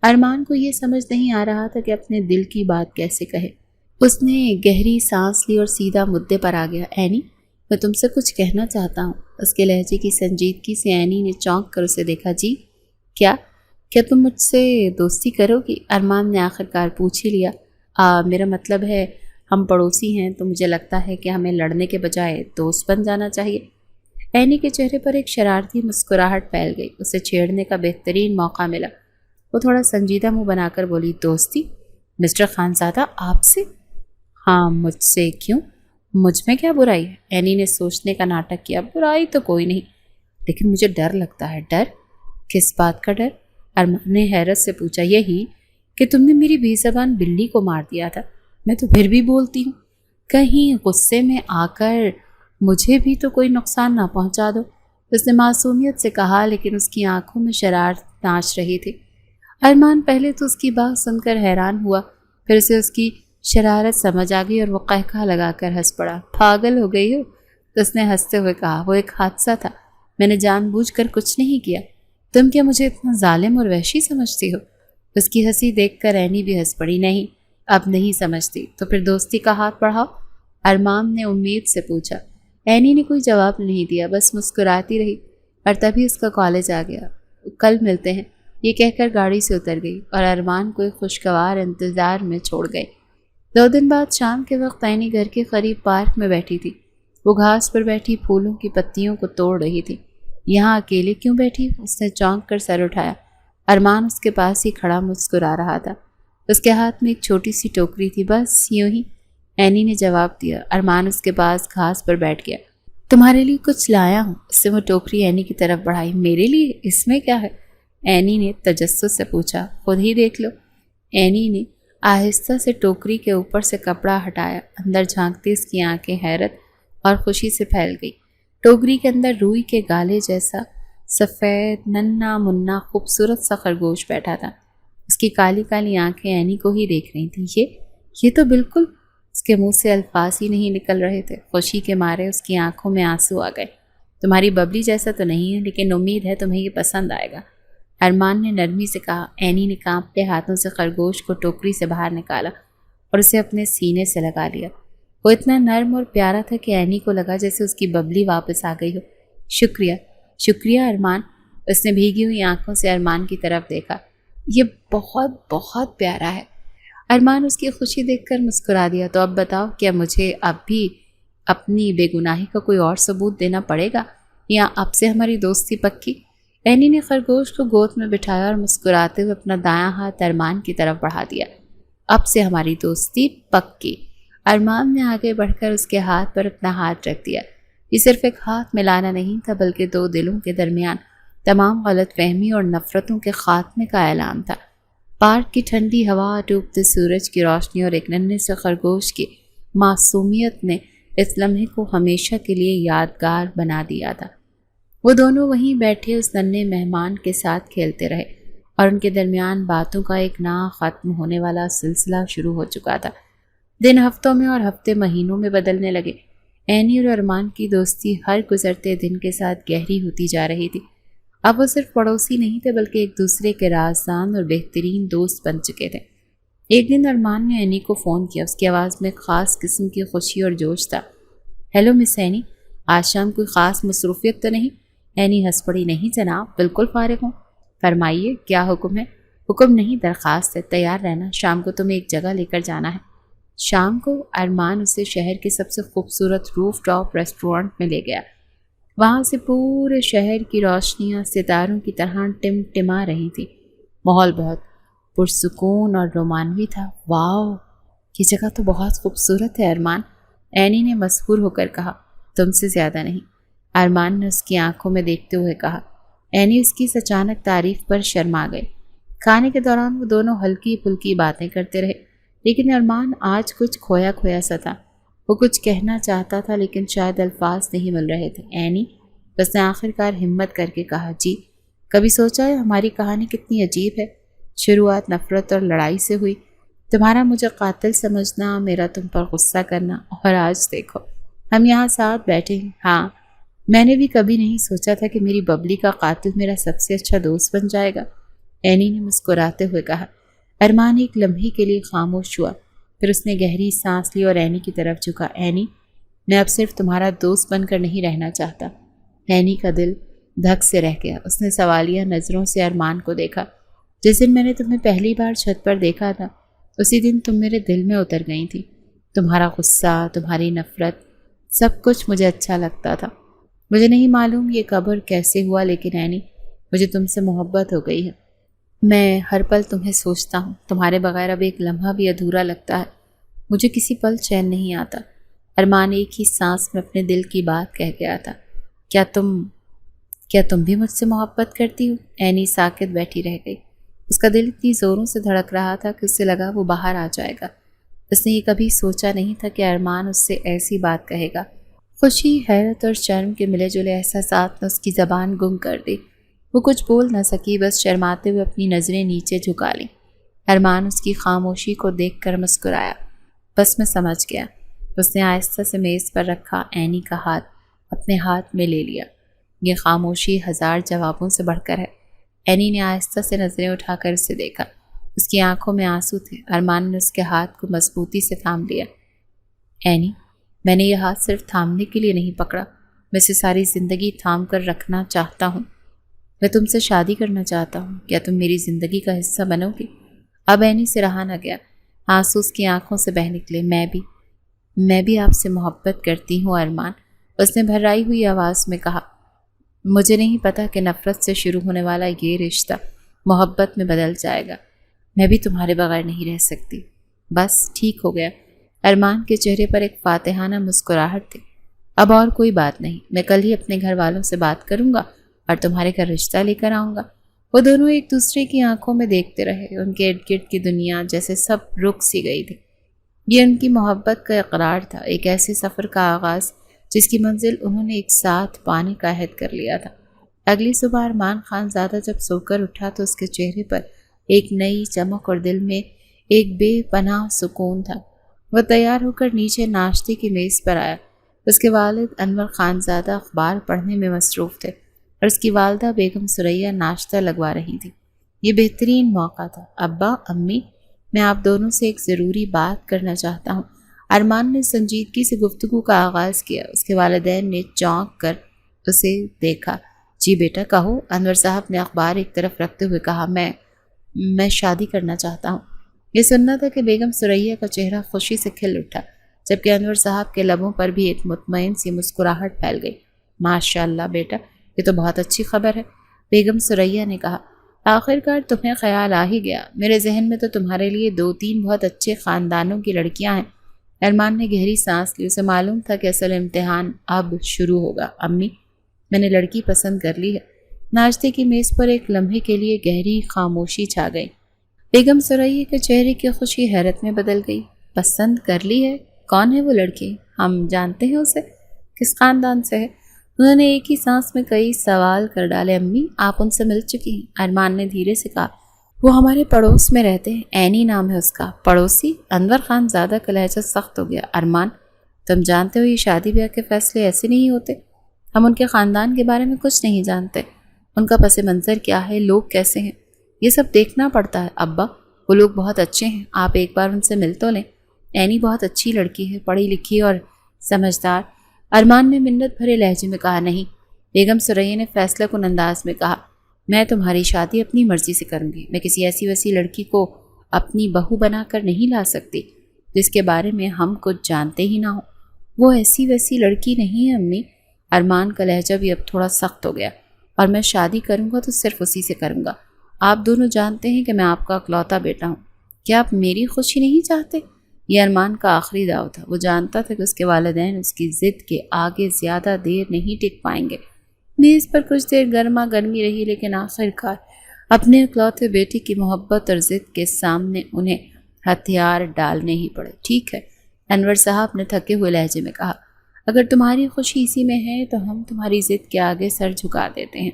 ارمان کو یہ سمجھ نہیں آ رہا تھا کہ اپنے دل کی بات کیسے کہے۔ اس نے گہری سانس لی اور سیدھا مدعے پر آ گیا۔ اینی، میں تم سے کچھ کہنا چاہتا ہوں۔ اس کے لہجے کی سنجیدگی سے اینی نے چونک کر اسے دیکھا۔ جی کیا تم مجھ سے دوستی کرو گی؟ ارمان نے آخرکار پوچھ ہی لیا۔ میرا مطلب ہے ہم پڑوسی ہیں تو مجھے لگتا ہے کہ ہمیں لڑنے کے بجائے دوست بن جانا چاہیے۔ اینی کے چہرے پر ایک شرارتی مسکراہٹ پھیل گئی۔ اسے چھیڑنے کا بہترین موقع ملا۔ وہ تھوڑا سنجیدہ منہ بنا کر بولی، دوستی؟ مسٹر خانزادہ آپ سے؟ ہاں، مجھ سے کیوں؟ مجھ میں کیا برائی ہے؟ اینی نے سوچنے کا ناٹک کیا۔ برائی تو کوئی نہیں، لیکن مجھے ڈر لگتا ہے۔ ڈر؟ کس بات کا ڈر؟ ارمان نے حیرت سے پوچھا۔ یہی کہ تم نے میری بے زبان بلی کو مار دیا تھا۔ میں تو پھر بھی بولتی ہوں، کہیں غصے میں آ کر مجھے بھی تو کوئی نقصان نہ پہنچا دو۔ اس نے معصومیت سے کہا، لیکن اس کی آنکھوں میں شرارت ناچ رہی تھی۔ ارمان پہلے تو اس کی بات سن کر حیران ہوا، پھر اسے اس کی شرارت سمجھ آ گئی اور وہ قہقہ لگا کر ہنس پڑا۔ پاگل ہو گئی ہو؟ تو اس نے ہنستے ہوئے کہا، وہ ایک حادثہ تھا، میں نے جان بوجھ کر کچھ نہیں کیا۔ تم کیا مجھے اتنا ظالم اور وحشی سمجھتی ہو؟ اس کی ہنسی دیکھ کر اینی بھی ہنس پڑی۔ نہیں، اب نہیں سمجھتی۔ تو پھر دوستی کا ہاتھ بڑھاؤ، ارمان نے امید سے پوچھا۔ اینی نے کوئی جواب نہیں دیا، بس مسکراتی رہی۔ اور تبھی اس کا کالج آ گیا۔ کل ملتے ہیں، یہ کہہ کر گاڑی سے اتر گئی اور ارمان کو ایک خوشگوار انتظار میں چھوڑ گئے۔ 2 دن بعد شام کے وقت اینی گھر کے قریب پارک میں بیٹھی تھی۔ وہ گھاس پر بیٹھی پھولوں کی پتیوں کو توڑ رہی تھی۔ یہاں اکیلے کیوں بیٹھی؟ اس نے چونک کر سر اٹھایا۔ ارمان اس کے پاس ہی کھڑا مسکرا رہا تھا۔ اس کے ہاتھ میں ایک چھوٹی سی ٹوکری تھی۔ بس یوں ہی؟ اینی نے جواب دیا۔ ارمان اس کے پاس گھاس پر بیٹھ گیا۔ تمہارے لیے کچھ لایا ہوں۔ اس سے وہ ٹوکری اینی کی طرف بڑھائی۔ میرے لیے؟ اس میں کیا ہے؟ اینی نے تجسس سے پوچھا۔ خود ہی دیکھ لو۔ اینی نے آہستہ سے ٹوکری کے اوپر سے کپڑا ہٹایا۔ اندر جھانکتی اس کی آنکھیں حیرت اور خوشی سے پھیل گئی۔ ٹوکری کے اندر روئی کے گالے جیسا سفید ننھا منا خوبصورت سا خرگوش بیٹھا تھا۔ اس کی کالی کالی آنکھیں اینی کو ہی دیکھ رہی تھیں۔ یہ تو بالکل… اس کے منہ سے الفاظ ہی نہیں نکل رہے تھے۔ خوشی کے مارے اس کی آنکھوں میں آنسو آ گئے۔ تمہاری ببلی جیسا تو نہیں ہے، لیکن امید ہے تمہیں یہ پسند آئے گا، ارمان نے نرمی سے کہا۔ اینی نے کانپتے ہاتھوں سے خرگوش کو ٹوکری سے باہر نکالا اور اسے اپنے سینے سے لگا لیا۔ وہ اتنا نرم اور پیارا تھا کہ اینی کو لگا جیسے اس کی ببلی واپس آ گئی ہو۔ شکریہ، شکریہ ارمان۔ اس نے بھیگی ہوئی آنکھوں سے ارمان کی طرف دیکھا۔ یہ بہت بہت پیارا ہے۔ ارمان اس کی خوشی دیکھ کر مسکرا دیا۔ تو اب بتاؤ، کیا مجھے اب بھی اپنی بے گناہی کا کوئی اور ثبوت دینا پڑے گا یا اب سے ہماری دوستی پکی؟ اینی نے خرگوش کو گود میں بٹھایا اور مسکراتے ہوئے اپنا دایاں ہاتھ ارمان کی طرف بڑھا دیا۔ اب سے ہماری دوستی پکی۔ ارمان نے آگے بڑھ کر اس کے ہاتھ پر اپنا ہاتھ رکھ دیا۔ یہ صرف ایک ہاتھ ملانا نہیں تھا، بلکہ 2 دلوں کے درمیان تمام غلط فہمی اور نفرتوں کے خاتمے کا اعلان تھا۔ پارک کی ٹھنڈی ہوا، ڈوبتے سورج کی روشنی اور ایک ننھے سے خرگوش کی معصومیت نے اس لمحے کو ہمیشہ کے لیے یادگار بنا دیا تھا۔ وہ دونوں وہیں بیٹھے اس ننھے مہمان کے ساتھ کھیلتے رہے اور ان کے درمیان باتوں کا ایک نہ ختم ہونے والا سلسلہ شروع ہو چکا تھا۔ دن ہفتوں میں اور ہفتے مہینوں میں بدلنے لگے۔ اینی اور ارمان کی دوستی ہر گزرتے دن کے ساتھ گہری ہوتی جا رہی تھی۔ اب وہ صرف پڑوسی نہیں تھے، بلکہ ایک دوسرے کے رازدان اور بہترین دوست بن چکے تھے۔ ایک دن ارمان نے اینی کو فون کیا۔ اس کی آواز میں ایک خاص قسم کی خوشی اور جوش تھا۔ ہیلو مس اینی، آج شام کوئی خاص مصروفیت تو نہیں؟ اینی ہنس پڑی۔ نہیں جناب، بالکل فارغ ہوں۔ فرمائیے، کیا حکم ہے؟ حکم نہیں، درخواست ہے۔ تیار رہنا، شام کو تمہیں ایک جگہ لے کر جانا ہے۔ شام کو ارمان اسے شہر کے سب سے خوبصورت روف ٹاپ ریسٹورنٹ میں لے گیا۔ وہاں سے پورے شہر کی روشنیاں ستاروں کی طرح ٹمٹما رہی تھیں۔ ماحول بہت پرسکون اور رومانوی تھا۔ واو، یہ جگہ تو بہت خوبصورت ہے ارمان، اینی نے مسحور ہو کر کہا۔ تم سے زیادہ نہیں، ارمان نے اس کی آنکھوں میں دیکھتے ہوئے کہا۔ اینی اس کی اس اچانک تعریف پر شرما گئے۔ کھانے کے دوران وہ دونوں ہلکی پھلکی باتیں کرتے رہے، لیکن ارمان آج کچھ کھویا کھویا سا تھا۔ وہ کچھ کہنا چاہتا تھا لیکن شاید الفاظ نہیں مل رہے تھے۔ اینی، بس نے آخر کار ہمت کر کے کہا، جی، کبھی سوچا ہے ہماری کہانی کتنی عجیب ہے؟ شروعات نفرت اور لڑائی سے ہوئی، تمہارا مجھے قاتل سمجھنا، میرا تم پر غصہ کرنا، اور آج دیکھو ہم یہاں ساتھ بیٹھے ہیں۔ ہاں، میں نے بھی کبھی نہیں سوچا تھا کہ میری ببلی کا قاتل میرا سب سے اچھا دوست بن جائے گا، اینی نے مسکراتے ہوئے کہا۔ ارمان ایک لمحے کے لیے خاموش ہوا، پھر اس نے گہری سانس لی اور اینی کی طرف جھکا۔ اینی، میں اب صرف تمہارا دوست بن کر نہیں رہنا چاہتا۔ اینی کا دل دھک سے رہ گیا۔ اس نے سوالیہ نظروں سے ارمان کو دیکھا۔ جس دن میں نے تمہیں پہلی بار چھت پر دیکھا تھا، اسی دن تم میرے دل میں اتر گئی تھی۔ تمہارا غصہ، تمہاری نفرت، سب کچھ مجھے اچھا لگتا تھا۔ مجھے نہیں معلوم یہ کب اور کیسے ہوا، لیکن اینی، مجھے تم سے محبت ہو گئی ہے۔ میں ہر پل تمہیں سوچتا ہوں، تمہارے بغیر اب ایک لمحہ بھی ادھورا لگتا ہے۔ مجھے کسی پل چین نہیں آتا۔ ارمان ایک ہی سانس میں اپنے دل کی بات کہہ گیا تھا۔ کیا تم بھی مجھ سے محبت کرتی ہو؟ اینی ساکت بیٹھی رہ گئی۔ اس کا دل اتنی زوروں سے دھڑک رہا تھا کہ اسے لگا وہ باہر آ جائے گا۔ اس نے یہ کبھی سوچا نہیں تھا کہ ارمان اس سے ایسی بات کہے گا۔ خوشی، حیرت اور شرم کے ملے جلے احساسات نے اس کی زبان گم کر دی۔ وہ کچھ بول نہ سکی، بس شرماتے ہوئے اپنی نظریں نیچے جھکا لیں۔ ارمان اس کی خاموشی کو دیکھ کر مسکرایا۔ بس میں سمجھ گیا۔ اس نے آہستہ سے میز پر رکھا اینی کا ہاتھ اپنے ہاتھ میں لے لیا۔ یہ خاموشی ہزار جوابوں سے بڑھ کر ہے۔ اینی نے آہستہ سے نظریں اٹھا کر اسے دیکھا۔ اس کی آنکھوں میں آنسو تھے۔ ارمان نے اس کے ہاتھ کو مضبوطی سے تھام لیا۔ اینی، میں نے یہ ہاتھ صرف تھامنے کے لیے نہیں پکڑا، میں اسے ساری زندگی تھام کر رکھنا چاہتا ہوں۔ میں تم سے شادی کرنا چاہتا ہوں۔ کیا تم میری زندگی کا حصہ بنو گی؟ اب اینی سے رہا نہ گیا۔ آنسو اس کی آنکھوں سے بہہ نکلے۔ میں بھی آپ سے محبت کرتی ہوں ارمان، اس نے بھرائی ہوئی آواز میں کہا۔ مجھے نہیں پتا کہ نفرت سے شروع ہونے والا یہ رشتہ محبت میں بدل جائے گا۔ میں بھی تمہارے بغیر نہیں رہ سکتی۔ بس ٹھیک ہو گیا۔ ارمان کے چہرے پر ایک فاتحانہ مسکراہٹ تھی۔ اب اور کوئی بات نہیں، میں کل ہی اپنے گھر والوں سے بات کروں گا اور تمہارے گھر رشتہ لے کر آؤں گا۔ وہ دونوں ایک دوسرے کی آنکھوں میں دیکھتے رہے۔ ان کے ارد گرد کی دنیا جیسے سب رک سی گئی تھی۔ یہ ان کی محبت کا اقرار تھا، ایک ایسے سفر کا آغاز جس کی منزل انہوں نے ایک ساتھ پانے کا عہد کر لیا تھا۔ اگلی صبح ارمان خان زادہ جب سو کر اٹھا تو اس کے چہرے پر ایک نئی چمک اور دل میں ایک بے پناہ سکون تھا۔ وہ تیار ہو کر نیچے ناشتے کی میز پر آیا۔ اس کے والد انور خان زادہ اخبار پڑھنے میں مصروف تھے اور اس کی والدہ بیگم سریا ناشتہ لگوا رہی تھی۔ یہ بہترین موقع تھا۔ ابا، امی، میں آپ دونوں سے ایک ضروری بات کرنا چاہتا ہوں۔ ارمان نے سنجیدگی سے گفتگو کا آغاز کیا۔ اس کے والدین نے چونک کر اسے دیکھا۔ جی بیٹا کہو، انور صاحب نے اخبار ایک طرف رکھتے ہوئے کہا۔ میں شادی کرنا چاہتا ہوں۔ یہ سننا تھا کہ بیگم سریا کا چہرہ خوشی سے کھل اٹھا، جبکہ انور صاحب کے لبوں پر بھی ایک مطمئن سی مسکراہٹ پھیل گئی۔ ماشاء اللہ بیٹا، یہ تو بہت اچھی خبر ہے، بیگم سریا نے کہا۔ آخر کار تمہیں خیال آ ہی گیا۔ میرے ذہن میں تو تمہارے لیے 2-3 بہت اچھے خاندانوں کی لڑکیاں ہیں۔ ارمان نے گہری سانس لی۔ اسے معلوم تھا کہ اصل امتحان اب شروع ہوگا۔ امی، میں نے لڑکی پسند کر لی ہے۔ ناشتے کی میز پر ایک لمحے کے لیے گہری خاموشی چھا گئی۔ بیگم سریا کے چہرے کی خوشی حیرت میں بدل گئی۔ پسند کر لی ہے؟ کون ہے وہ لڑکی؟ ہم جانتے ہیں اسے؟ کس خاندان سے ہے؟ انہوں نے ایک ہی سانس میں کئی سوال کر ڈالے۔ امی، آپ ان سے مل چکی ہیں؟ ارمان نے دھیرے سے کہا۔ وہ ہمارے پڑوس میں رہتے ہیں، اینی نام ہے اس کا۔ پڑوسی؟ انور خان زادہ کا لہجہ سخت ہو گیا۔ ارمان، تم جانتے ہو یہ شادی بیاہ کے فیصلے ایسے نہیں ہوتے۔ ہم ان کے خاندان کے بارے میں کچھ نہیں جانتے، ان کا پس منظر کیا ہے، لوگ کیسے ہیں، یہ سب دیکھنا پڑتا ہے۔ ابا، وہ لوگ بہت اچھے ہیں، آپ ایک بار ان سے مل تو لیں۔ اینی بہت اچھی لڑکی ہے، پڑھی لکھی اور سمجھدار۔ ارمان نے منت بھرے لہجے میں کہا۔ نہیں، بیگم سریا نے فیصلہ کن انداز میں کہا۔ میں تمہاری شادی اپنی مرضی سے کروں گی۔ میں کسی ایسی ویسی لڑکی کو اپنی بہو بنا کر نہیں لا سکتی جس کے بارے میں ہم کچھ جانتے ہی نہ ہوں۔ وہ ایسی ویسی لڑکی نہیں ہے امی۔ ارمان کا لہجہ بھی اب تھوڑا سخت ہو گیا۔ اور میں شادی کروں گا تو صرف اسی سے کروں گا۔ آپ دونوں جانتے ہیں کہ میں آپ کا اکلوتا بیٹا ہوں۔ کیا آپ میری خوشی نہیں چاہتے؟ یہ ارمان کا آخری داؤ تھا۔ وہ جانتا تھا کہ اس کے والدین اس کی ضد کے آگے زیادہ دیر نہیں ٹک پائیں گے۔ میز پر کچھ دیر گرما گرمی رہی، لیکن آخر کار اپنے اکلوتے بیٹی کی محبت اور ضد کے سامنے انہیں ہتھیار ڈالنے ہی پڑے۔ ٹھیک ہے، انور صاحب نے تھکے ہوئے لہجے میں کہا، اگر تمہاری خوشی اسی میں ہے تو ہم تمہاری ضد کے آگے سر جھکا دیتے ہیں۔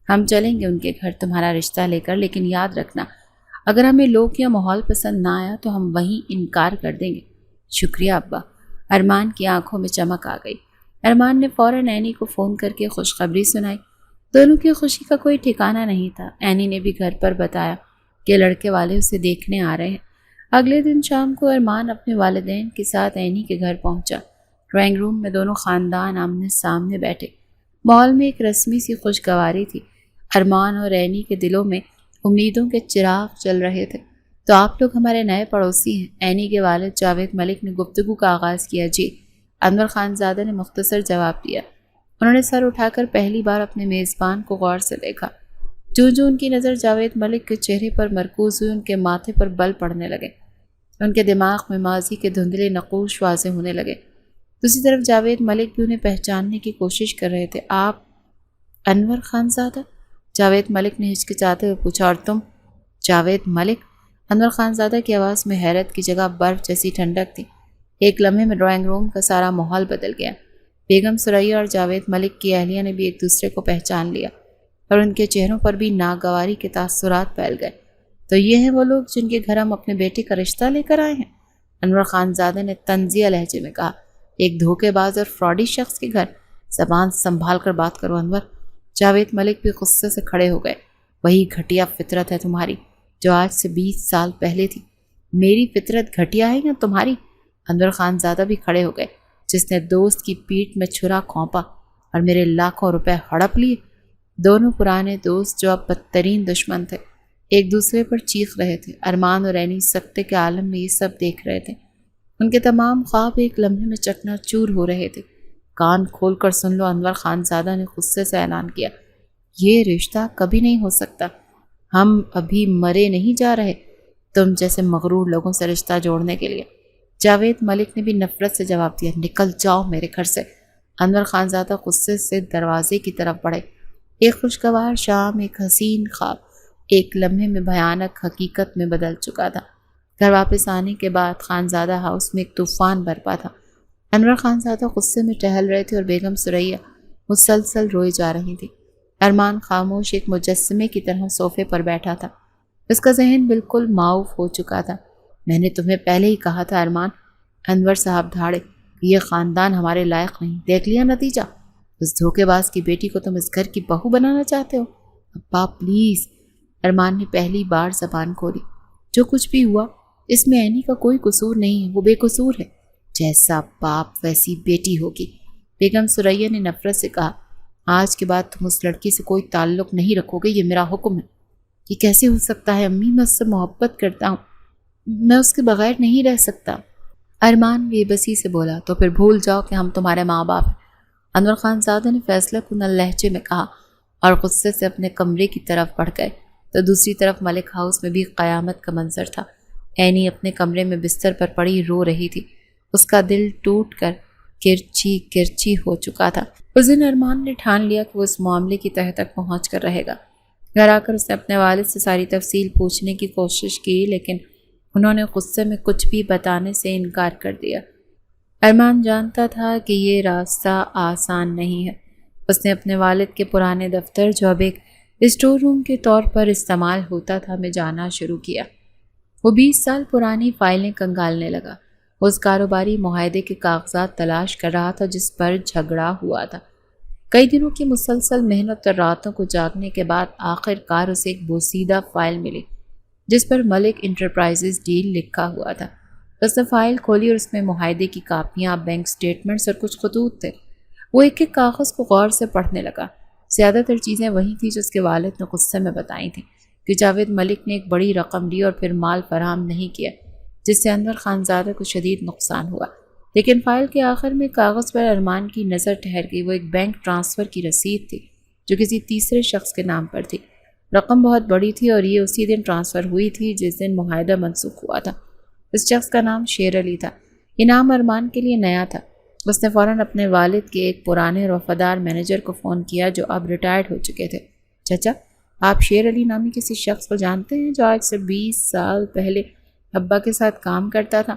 ہم چلیں گے ان کے گھر تمہارا رشتہ لے کر، لیکن یاد رکھنا اگر ہمیں لوگ یا ماحول پسند نہ آیا تو ہم وہیں انکار کر دیں گے۔ شکریہ ابا۔ ارمان کی آنکھوں میں چمک آ گئی۔ ارمان نے فوراً اینی کو فون کر کے خوشخبری سنائی۔ دونوں کی خوشی کا کوئی ٹھکانہ نہیں تھا۔ اینی نے بھی گھر پر بتایا کہ لڑکے والے اسے دیکھنے آ رہے ہیں۔ اگلے دن شام کو ارمان اپنے والدین کے ساتھ اینی کے گھر پہنچا۔ ڈرائنگ روم میں دونوں خاندان آمنے سامنے بیٹھے۔ ماحول میں ایک رسمی سی خوشگواری تھی۔ ارمان اور اینی کے دلوں میں امیدوں کے چراغ چل رہے تھے۔ تو آپ لوگ ہمارے نئے پڑوسی ہیں، اینی کے والد جاوید ملک نے گفتگو کا آغاز کیا۔ جی، انور خان زادہ نے مختصر جواب دیا۔ انہوں نے سر اٹھا کر پہلی بار اپنے میزبان کو غور سے دیکھا۔ جو ان کی نظر جاوید ملک کے چہرے پر مرکوز ہوئی، ان کے ماتھے پر بل پڑنے لگے۔ ان کے دماغ میں ماضی کے دھندلے نقوش واضح ہونے لگے۔ دوسری طرف جاوید ملک بھی انہیں پہچاننے کی کوشش کر رہے تھے۔ آپ انور خان زادہ؟ جاوید ملک نے ہچکچاتے ہوئے پوچھا۔ اور تم؟ جاوید ملک؟ انور خان زادہ کی آواز میں حیرت کی جگہ برف جیسی ٹھنڈک تھی۔ ایک لمحے میں ڈرائنگ روم کا سارا ماحول بدل گیا۔ بیگم ثریا اور جاوید ملک کی اہلیہ نے بھی ایک دوسرے کو پہچان لیا اور ان کے چہروں پر بھی ناگواری کے تاثرات پھیل گئے۔ تو یہ ہیں وہ لوگ جن کے گھر ہم اپنے بیٹے کا رشتہ لے کر آئے ہیں؟ انور خان زادہ نے طنزیہ لہجے میں کہا۔ ایک دھوکے باز اور فراڈی شخص کے گھر؟ زبان سنبھال کر بات کرو انور۔ جاوید ملک بھی غصے سے کھڑے ہو گئے۔ وہی گھٹیا فطرت ہے تمہاری جو آج سے 20 سال پہلے تھی۔ میری فطرت گھٹیا ہے یا تمہاری؟ انور خان زادہ بھی کھڑے ہو گئے۔ جس نے دوست کی پیٹھ میں چھرا کھونپا اور میرے لاکھوں روپے ہڑپ لیے۔ دونوں پرانے دوست جو اب بدترین دشمن تھے ایک دوسرے پر چیخ رہے تھے۔ ارمان اور اینی سکتے کے عالم میں یہ سب دیکھ رہے تھے۔ ان کے تمام خواب ایک لمحے میں چکنا چور ہو رہے تھے۔ کان کھول کر سن لو، انور خان زادہ نے غصے سے اعلان کیا۔ یہ رشتہ کبھی نہیں ہو سکتا۔ ہم ابھی مرے نہیں جا رہے تم جیسے مغرور لوگوں سے رشتہ جوڑنے کے لیے۔ جاوید ملک نے بھی نفرت سے جواب دیا۔ نکل جاؤ میرے گھر سے۔ انور خان زادہ غصے سے دروازے کی طرف بڑھے۔ ایک خوشگوار شام، ایک حسین خواب ایک لمحے میں بھیانک حقیقت میں بدل چکا تھا۔ گھر واپس آنے کے بعد خانزادہ ہاؤس میں ایک طوفان برپا تھا۔ انور خان زادہ غصے میں ٹہل رہے تھے اور بیگم ثریا مسلسل روئی جا رہی تھی۔ ارمان خاموش ایک مجسمے کی طرح صوفے پر بیٹھا تھا۔ اس کا ذہن بالکل معاف ہو چکا تھا۔ میں نے تمہیں پہلے ہی کہا تھا ارمان، انور صاحب دھاڑے، کہ یہ خاندان ہمارے لائق نہیں۔ دیکھ لیا نتیجہ؟ اس دھوکے باز کی بیٹی کو تم اس گھر کی بہو بنانا چاہتے ہو؟ ابا پلیز۔ ارمان نے پہلی بار زبان کھولی۔ جو کچھ بھی ہوا اس میں اینی کا کوئی قصور نہیں ہے، وہ بے قصور ہے۔ جیسا باپ ویسی بیٹی ہوگی، بیگم ثریا نے نفرت سے کہا۔ آج کے بعد تم اس لڑکی سے کوئی تعلق نہیں رکھو گے، یہ میرا حکم ہے۔ یہ کیسے ہو سکتا ہے امی؟ میں اس سے محبت کرتا ہوں، میں اس کے بغیر نہیں رہ سکتا۔ ارمان بے بسی سے بولا۔ تو پھر بھول جاؤ کہ ہم تمہارے ماں باپ ہیں، انور خان زادہ نے فیصلہ کن لہجے میں کہا اور غصے سے اپنے کمرے کی طرف بڑھ گئے۔ تو دوسری طرف ملک ہاؤس میں بھی قیامت کا منظر تھا۔ اینی اپنے کمرے میں بستر پر پڑی رو رہی تھی۔ اس کا دل ٹوٹ کر کرچی کرچی ہو چکا تھا۔ اس دن ارمان نے ٹھان لیا کہ وہ اس معاملے کی تہہ تک پہنچ کر رہے گا۔ گھر آ کر اس نے اپنے والد سے ساری تفصیل پوچھنے کی کوشش کی، لیکن انہوں نے غصے میں کچھ بھی بتانے سے انکار کر دیا۔ ارمان جانتا تھا کہ یہ راستہ آسان نہیں ہے۔ اس نے اپنے والد کے پرانے دفتر، جو اب ایک اسٹور روم کے طور پر استعمال ہوتا تھا، میں جانا شروع کیا۔ وہ 20 سال پرانی فائلیں کنگالنے لگا۔ وہ اس کاروباری معاہدے کے کاغذات تلاش کر رہا تھا جس پر جھگڑا ہوا تھا۔ کئی دنوں کی مسلسل محنت اور راتوں کو جاگنے کے بعد آخر کار اسے ایک بوسیدہ فائل ملی جس پر ملک انٹرپرائزز ڈیل لکھا ہوا تھا۔ اس نے فائل کھولی اور اس میں معاہدے کی کاپیاں، بینک سٹیٹمنٹس اور کچھ خطوط تھے۔ وہ ایک ایک کاغذ کو غور سے پڑھنے لگا۔ زیادہ تر چیزیں وہی تھیں جو اس کے والد نے غصے میں بتائی تھیں کہ جاوید ملک نے ایک بڑی رقم لی اور پھر مال فراہم نہیں کیا، جس سے انور خان زادہ کو شدید نقصان ہوا۔ لیکن فائل کے آخر میں کاغذ پر ارمان کی نظر ٹھہر گئی۔ وہ ایک بینک ٹرانسفر کی رسید تھی جو کسی تیسرے شخص کے نام پر تھی۔ رقم بہت بڑی تھی اور یہ اسی دن ٹرانسفر ہوئی تھی جس دن معاہدہ منسوخ ہوا تھا۔ اس شخص کا نام شیر علی تھا۔ یہ نام ارمان کے لیے نیا تھا۔ اس نے فوراً اپنے والد کے ایک پرانے اور وفادار مینیجر کو فون کیا جو اب ریٹائرڈ ہو چکے تھے۔ چچا، آپ شیر علی نامی کسی شخص کو جانتے ہیں جو آج سے 20 سال پہلے ابا کے ساتھ کام کرتا تھا؟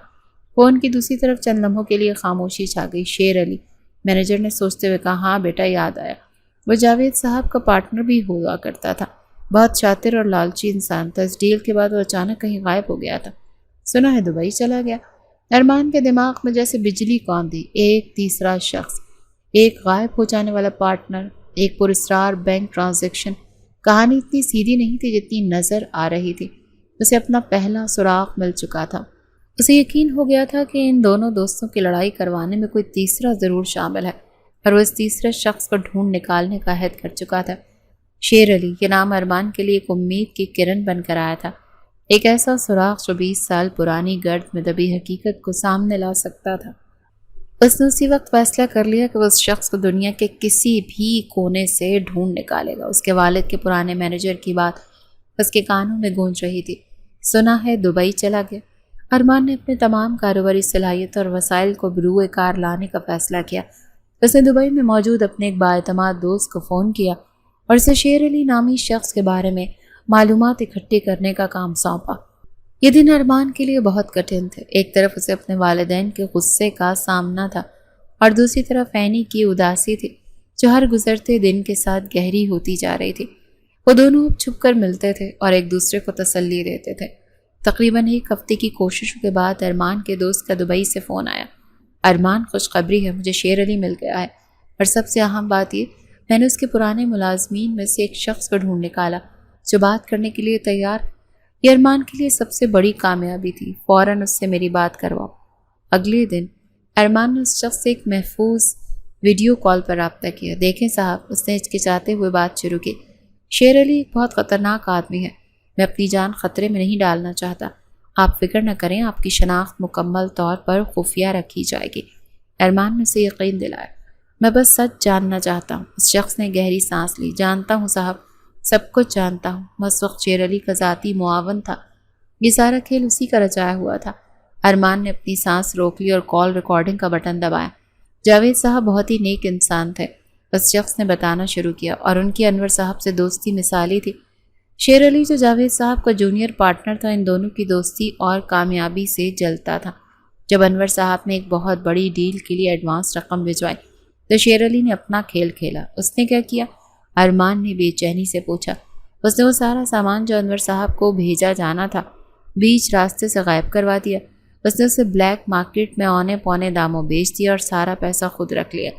فون کی دوسری طرف چند لمحوں کے لیے خاموشی چھا گئی۔ شیر علی، مینیجر نے سوچتے ہوئے کہا۔ ہاں بیٹا، یاد آیا، وہ جاوید صاحب کا پارٹنر بھی ہوا کرتا تھا، بہت شاطر اور لالچی انسان تھا۔ اس ڈیل کے بعد وہ اچانک کہیں غائب ہو گیا تھا، سنا ہے دبئی چلا گیا۔ ارمان کے دماغ میں جیسے بجلی کون دی، ایک تیسرا شخص، ایک غائب ہو جانے والا پارٹنر، ایک پراسرار بینک ٹرانزیکشن۔ کہانی اتنی سیدھی نہیں تھی جتنی نظر آ رہی تھی۔ اسے اپنا پہلا سراغ مل چکا تھا۔ اسے یقین ہو گیا تھا کہ ان دونوں دوستوں کی لڑائی کروانے میں کوئی تیسرا ضرور شامل ہے، اور وہ اس تیسرے شخص کو ڈھونڈ نکالنے کا عہد کر چکا تھا۔ شیر علی، یہ نام ارمان کے لیے ایک امید کی کرن بن کر آیا تھا، ایک ایسا سراغ جو 20 سال پرانی گرد میں دبی حقیقت کو سامنے لا سکتا تھا۔ اس نے اسی وقت فیصلہ کر لیا کہ وہ اس شخص کو دنیا کے کسی بھی کونے سے ڈھونڈ نکالے گا۔ اس کے والد کے پرانے مینیجر کی بات اس کے کانوں میں گونج رہی تھی۔ سنا ہے دبئی چلا گیا۔ ارمان نے اپنے تمام کاروباری صلاحیتوں اور وسائل کو بروئے کار لانے کا فیصلہ کیا۔ اس نے دبئی میں موجود اپنے ایک بااعتماد دوست کو فون کیا اور اسے شیر علی نامی شخص کے بارے میں معلومات اکٹھی کرنے کا کام سونپا۔ یہ دن ارمان کے لیے بہت کٹھن تھے۔ ایک طرف اسے اپنے والدین کے غصے کا سامنا تھا اور دوسری طرف عینی کی اداسی تھی جو ہر گزرتے دن کے ساتھ گہری ہوتی جا رہی تھی۔ وہ دونوں اب چھپ کر ملتے تھے اور ایک دوسرے کو تسلی دیتے تھے۔ تقریباً ایک ہفتے کی کوششوں کے بعد ارمان کے دوست کا دبئی سے فون آیا۔ ارمان، خوشخبری ہے، مجھے شیر علی مل گیا ہے، اور سب سے اہم بات یہ، میں نے اس کے پرانے ملازمین میں سے ایک شخص کو ڈھونڈ نکالا جو بات کرنے کے لیے تیار۔ یہ ارمان کے لیے سب سے بڑی کامیابی تھی۔ فوراً اس سے میری بات کرواؤ۔ اگلے دن ارمان نے اس شخص سے ایک محفوظ ویڈیو کال پر رابطہ کیا۔ دیکھیں صاحب، اس نے ہچکچاتے ہوئے بات شروع کی، شیر علی ایک بہت خطرناک آدمی ہے، میں اپنی جان خطرے میں نہیں ڈالنا چاہتا۔ آپ فکر نہ کریں، آپ کی شناخت مکمل طور پر خفیہ رکھی جائے گی۔ ارمان نے اسے یقین دلایا۔ میں بس سچ جاننا چاہتا ہوں۔ اس شخص نے گہری سانس لی۔ جانتا ہوں صاحب، سب کچھ جانتا ہوں۔ میں اس وقت شیر علی کا ذاتی معاون تھا، یہ سارا کھیل اسی کا رچایا ہوا تھا۔ ارمان نے اپنی سانس روک لی اور کال ریکارڈنگ کا بٹن دبایا۔ جاوید صاحب بہت ہی نیک انسان تھے، اس شخص نے بتانا شروع کیا، اور ان کی انور صاحب سے دوستی مثالی تھی۔ شیر علی جو جاوید صاحب کا جونیئر پارٹنر تھا، ان دونوں کی دوستی اور کامیابی سے جلتا تھا۔ جب انور صاحب نے ایک بہت بڑی ڈیل کے لیے ایڈوانس رقم بھجوائی تو شیر علی نے اپنا کھیل کھیلا۔ اس نے کیا کیا؟ ارمان نے بے چینی سے پوچھا۔ اس نے وہ سارا سامان جو انور صاحب کو بھیجا جانا تھا بیچ راستے سے غائب کروا دیا۔ اس نے اسے بلیک مارکیٹ میں اونے پونے داموں بیچ دیا اور سارا پیسہ خود رکھ لیا۔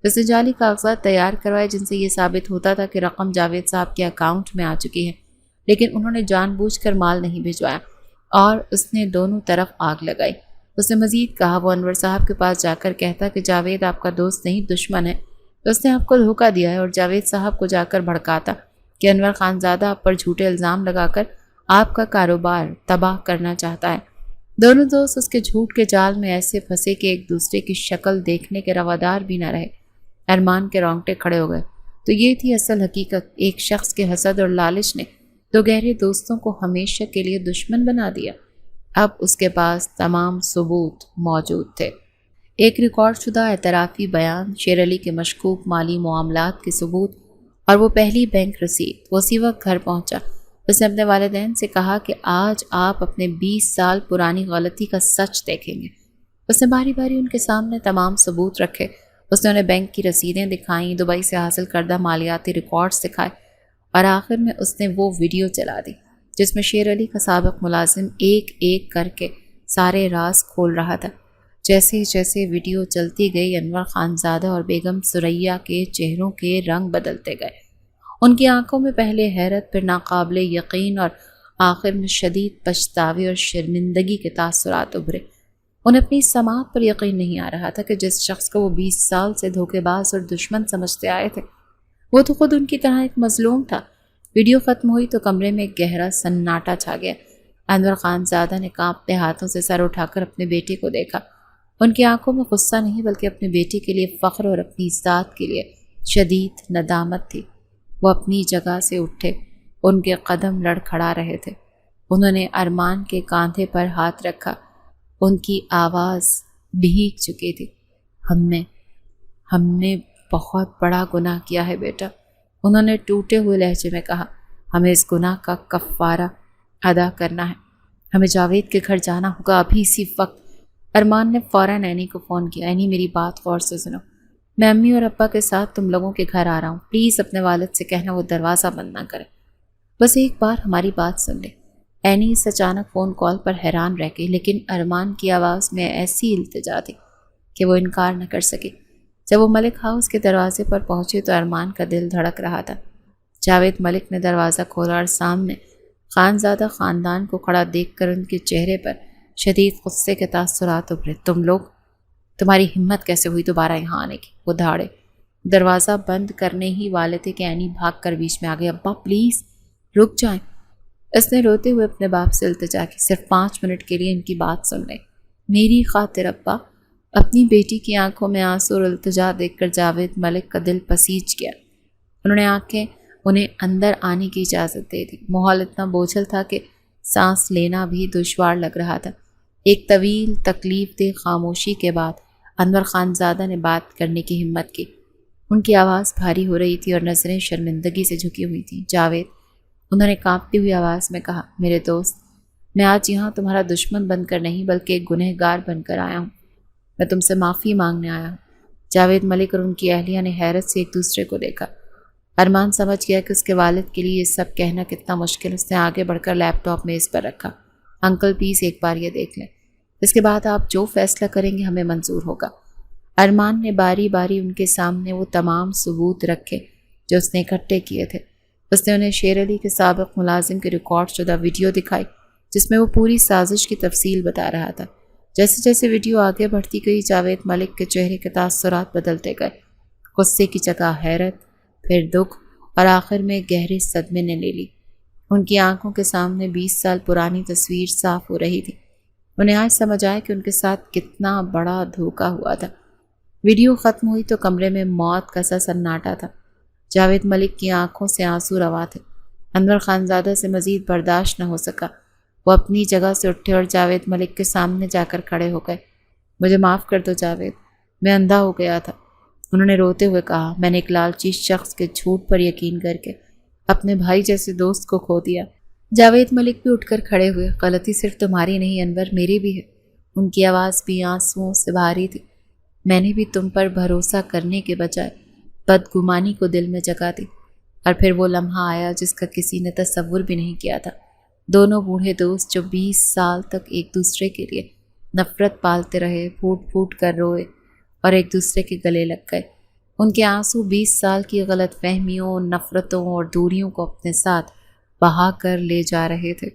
اس نے جعلی کاغذات تیار کروائے جن سے یہ ثابت ہوتا تھا کہ رقم جاوید صاحب کے اکاؤنٹ میں آ چکی ہے، لیکن انہوں نے جان بوجھ کر مال نہیں بھجوایا، اور اس نے دونوں طرف آگ لگائی۔ اس نے مزید کہا، وہ انور صاحب کے پاس جا کر کہتا کہ جاوید آپ کا دوست نہیں دشمن ہے، اس نے آپ کو دھوکہ دیا ہے، اور جاوید صاحب کو جا کر بھڑکاتا کہ انور خانزادہ آپ پر جھوٹے الزام لگا کر آپ کا کاروبار تباہ کرنا چاہتا ہے۔ دونوں دوست اس کے جھوٹ کے جال میں ایسے پھنسے کہ ایک دوسرے کی شکل دیکھنے کے روادار بھی نہ رہے۔ ارمان کے رونگٹے کھڑے ہو گئے۔ تو یہ تھی اصل حقیقت، ایک شخص کے حسد اور لالچ نے دو گہرے دوستوں کو ہمیشہ کے لیے دشمن بنا دیا۔ اب اس کے پاس تمام ثبوت موجود تھے، ایک ریکارڈ شدہ اعترافی بیان، شیر علی کے مشکوک مالی معاملات کے ثبوت، اور وہ پہلی بینک رسید۔ وہ اسی وقت گھر پہنچا۔ اس نے اپنے والدین سے کہا کہ آج آپ اپنے 20 سال پرانی غلطی کا سچ دیکھیں گے۔ اس نے باری باری ان کے سامنے تمام ثبوت رکھے۔ اس نے انہیں بینک کی رسیدیں دکھائیں، دبئی سے حاصل کردہ مالیاتی ریکارڈز دکھائے، اور آخر میں اس نے وہ ویڈیو چلا دی جس میں شیر علی کا سابق ملازم ایک ایک کر کے سارے راز کھول رہا تھا۔ جیسے جیسے ویڈیو چلتی گئی، انور خانزادہ اور بیگم سریا کے چہروں کے رنگ بدلتے گئے۔ ان کی آنکھوں میں پہلے حیرت، پھر ناقابل یقین، اور آخر میں شدید پچھتاوے اور شرمندگی کے تاثرات ابھرے۔ انہیں اپنی سماعت پر یقین نہیں آ رہا تھا کہ جس شخص کو وہ 20 سال سے دھوکے باز اور دشمن سمجھتے آئے تھے، وہ تو خود ان کی طرح ایک مظلوم تھا۔ ویڈیو ختم ہوئی تو کمرے میں ایک گہرا سناٹا چھا گیا۔ انور خانزادہ نے کانپتے ہاتھوں سے سر اٹھا کر اپنے بیٹے کو دیکھا۔ ان کی آنکھوں میں غصہ نہیں بلکہ اپنے بیٹے کے لیے فخر اور اپنی ذات کے لیے شدید ندامت تھی۔ وہ اپنی جگہ سے اٹھے، ان کے قدم لڑکھڑا رہے تھے۔ انہوں نے ارمان کے کاندھے پر ہاتھ رکھا، ان کی آواز بھیگ چکی تھی۔ ہم نے بہت بڑا گناہ کیا ہے بیٹا، انہوں نے ٹوٹے ہوئے لہجے میں کہا۔ ہمیں اس گناہ کا کفارہ ادا کرنا ہے. ہمیں جاوید کے گھر جانا ہوگا ابھی اسی وقت. ارمان نے فوراً اینی کو فون کیا. اینی میری بات غور سے سنو. میں امی اور ابا کے ساتھ تم لوگوں کے گھر آ رہا ہوں. پلیز اپنے والد سے کہنا وہ دروازہ بند نہ کرے. بس ایک بار ہماری بات سن لے. اینی اس اچانک فون کال پر حیران رہ گئی، لیکن ارمان کی آواز میں ایسی التجا تھی کہ وہ انکار نہ کر سکی. جب وہ ملک ہاؤس کے دروازے پر پہنچے تو ارمان کا دل دھڑک رہا تھا. جاوید ملک نے دروازہ کھولا اور سامنے خانزادہ خاندان کو کھڑا دیکھ کر ان کے چہرے پر شدید غصے کے تاثرات ابھرے. تم لوگ، تمہاری ہمت کیسے ہوئی دوبارہ یہاں آنے کی؟ وہ دھاڑے. دروازہ بند کرنے ہی والے تھے کہ اینی بھاگ کر بیچ میں آ گئی. ابا پلیز رک جائیں. اس نے روتے ہوئے اپنے باپ سے التجا کی. صرف 5 منٹ کے لیے ان کی بات سن لیں. میری خاطر ابا. اپنی بیٹی کی آنکھوں میں آنسو اور التجا دیکھ کر جاوید ملک کا دل پسیج گیا. انہوں نے آنکھیں انہیں اندر آنے کی اجازت دے دی. ماحول اتنا بوجھل تھا کہ سانس لینا بھی دشوار لگ رہا تھا. ایک طویل تکلیف دہ خاموشی کے بعد انور خانزادہ نے بات کرنے کی ہمت کی. ان کی آواز بھاری ہو رہی تھی اور نظریں شرمندگی سے جھکی ہوئی تھیں. جاوید، انہوں نے کانپتی ہوئی آواز میں کہا، میرے دوست، میں آج یہاں تمہارا دشمن بن کر نہیں بلکہ ایک گنہگار بن کر آیا ہوں. میں تم سے معافی مانگنے آیا ہوں. جاوید ملک اور ان کی اہلیہ نے حیرت سے ایک دوسرے کو دیکھا. ارمان سمجھ گیا کہ اس کے والد کے لیے یہ سب کہنا کتنا مشکل. اس نے آگے بڑھ کر لیپ ٹاپ میز پر رکھا. انکل پلیز ایک بار یہ دیکھ لیں. اس کے بعد آپ جو فیصلہ کریں گے ہمیں منظور ہوگا. ارمان نے باری باری ان کے سامنے وہ تمام ثبوت رکھے جو اس نے اکٹھے کیے تھے. اس نے انہیں شیر علی کے سابق ملازم کی ریکارڈ شدہ ویڈیو دکھائی جس میں وہ پوری سازش کی تفصیل بتا رہا تھا. جیسے جیسے ویڈیو آگے بڑھتی گئی جاوید ملک کے چہرے کے تاثرات بدلتے گئے. غصے کی جگہ حیرت، پھر دکھ اور آخر میں گہرے صدمے نے لے لی. ان کی آنکھوں کے سامنے 20 سال پرانی تصویر صاف ہو رہی تھی. انہیں آج سمجھ آیا کہ ان کے ساتھ کتنا بڑا دھوکہ ہوا تھا. ویڈیو ختم ہوئی تو کمرے میں موت کا سا سناٹا تھا. جاوید ملک کی آنکھوں سے آنسو روا تھے. انور خانزادہ سے مزید برداشت نہ ہو سکا. وہ اپنی جگہ سے اٹھے اور جاوید ملک کے سامنے جا کر کھڑے ہو گئے. مجھے معاف کر دو جاوید، میں اندھا ہو گیا تھا. انہوں نے روتے ہوئے کہا، میں نے ایک لالچی شخص کے جھوٹ پر یقین کر کے اپنے بھائی جیسے دوست کو کھو دیا. جاوید ملک بھی اٹھ کر کھڑے ہوئے. غلطی صرف تمہاری نہیں انور، میری بھی ہے. ان کی آواز بھی آنسوؤں سے بھاری تھی. میں نے بھی تم پر بھروسہ کرنے کے بجائے بدگمانی کو دل میں جگا دی. اور پھر وہ لمحہ آیا جس کا کسی نے تصور بھی نہیں کیا تھا. دونوں بوڑھے دوست جو 20 سال تک ایک دوسرے کے لیے نفرت پالتے رہے، پھوٹ پھوٹ کر روئے اور ایک دوسرے کے گلے لگ گئے. ان کے آنسو 20 سال کی غلط فہمیوں، نفرتوں اور دوریوں کو اپنے ساتھ بہا کر لے جا رہے تھے.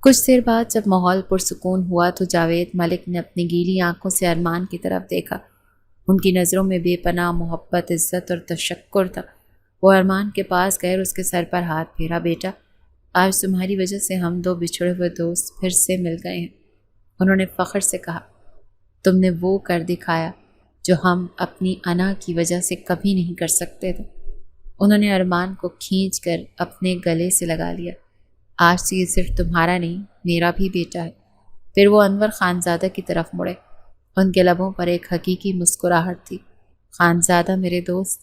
کچھ دیر بعد جب ماحول پرسکون ہوا تو جاوید ملک نے اپنی گیلی آنکھوں سے ارمان کی طرف دیکھا. ان کی نظروں میں بے پناہ محبت، عزت اور تشکر تھا. وہ ارمان کے پاس گئے اور اس کے سر پر ہاتھ پھیرا. بیٹا، آج تمہاری وجہ سے ہم دو بچھڑے ہوئے دوست پھر سے مل گئے ہیں. انہوں نے فخر سے کہا، تم نے وہ کر دکھایا جو ہم اپنی انا کی وجہ سے کبھی نہیں کر سکتے تھے. انہوں نے ارمان کو کھینچ کر اپنے گلے سے لگا لیا. آج سے یہ صرف تمہارا نہیں، میرا بھی بیٹا ہے. پھر وہ انور خانزادہ کی طرف مڑے. ان کے لبوں پر ایک حقیقی مسکراہٹ تھی. خانزادہ میرے دوست،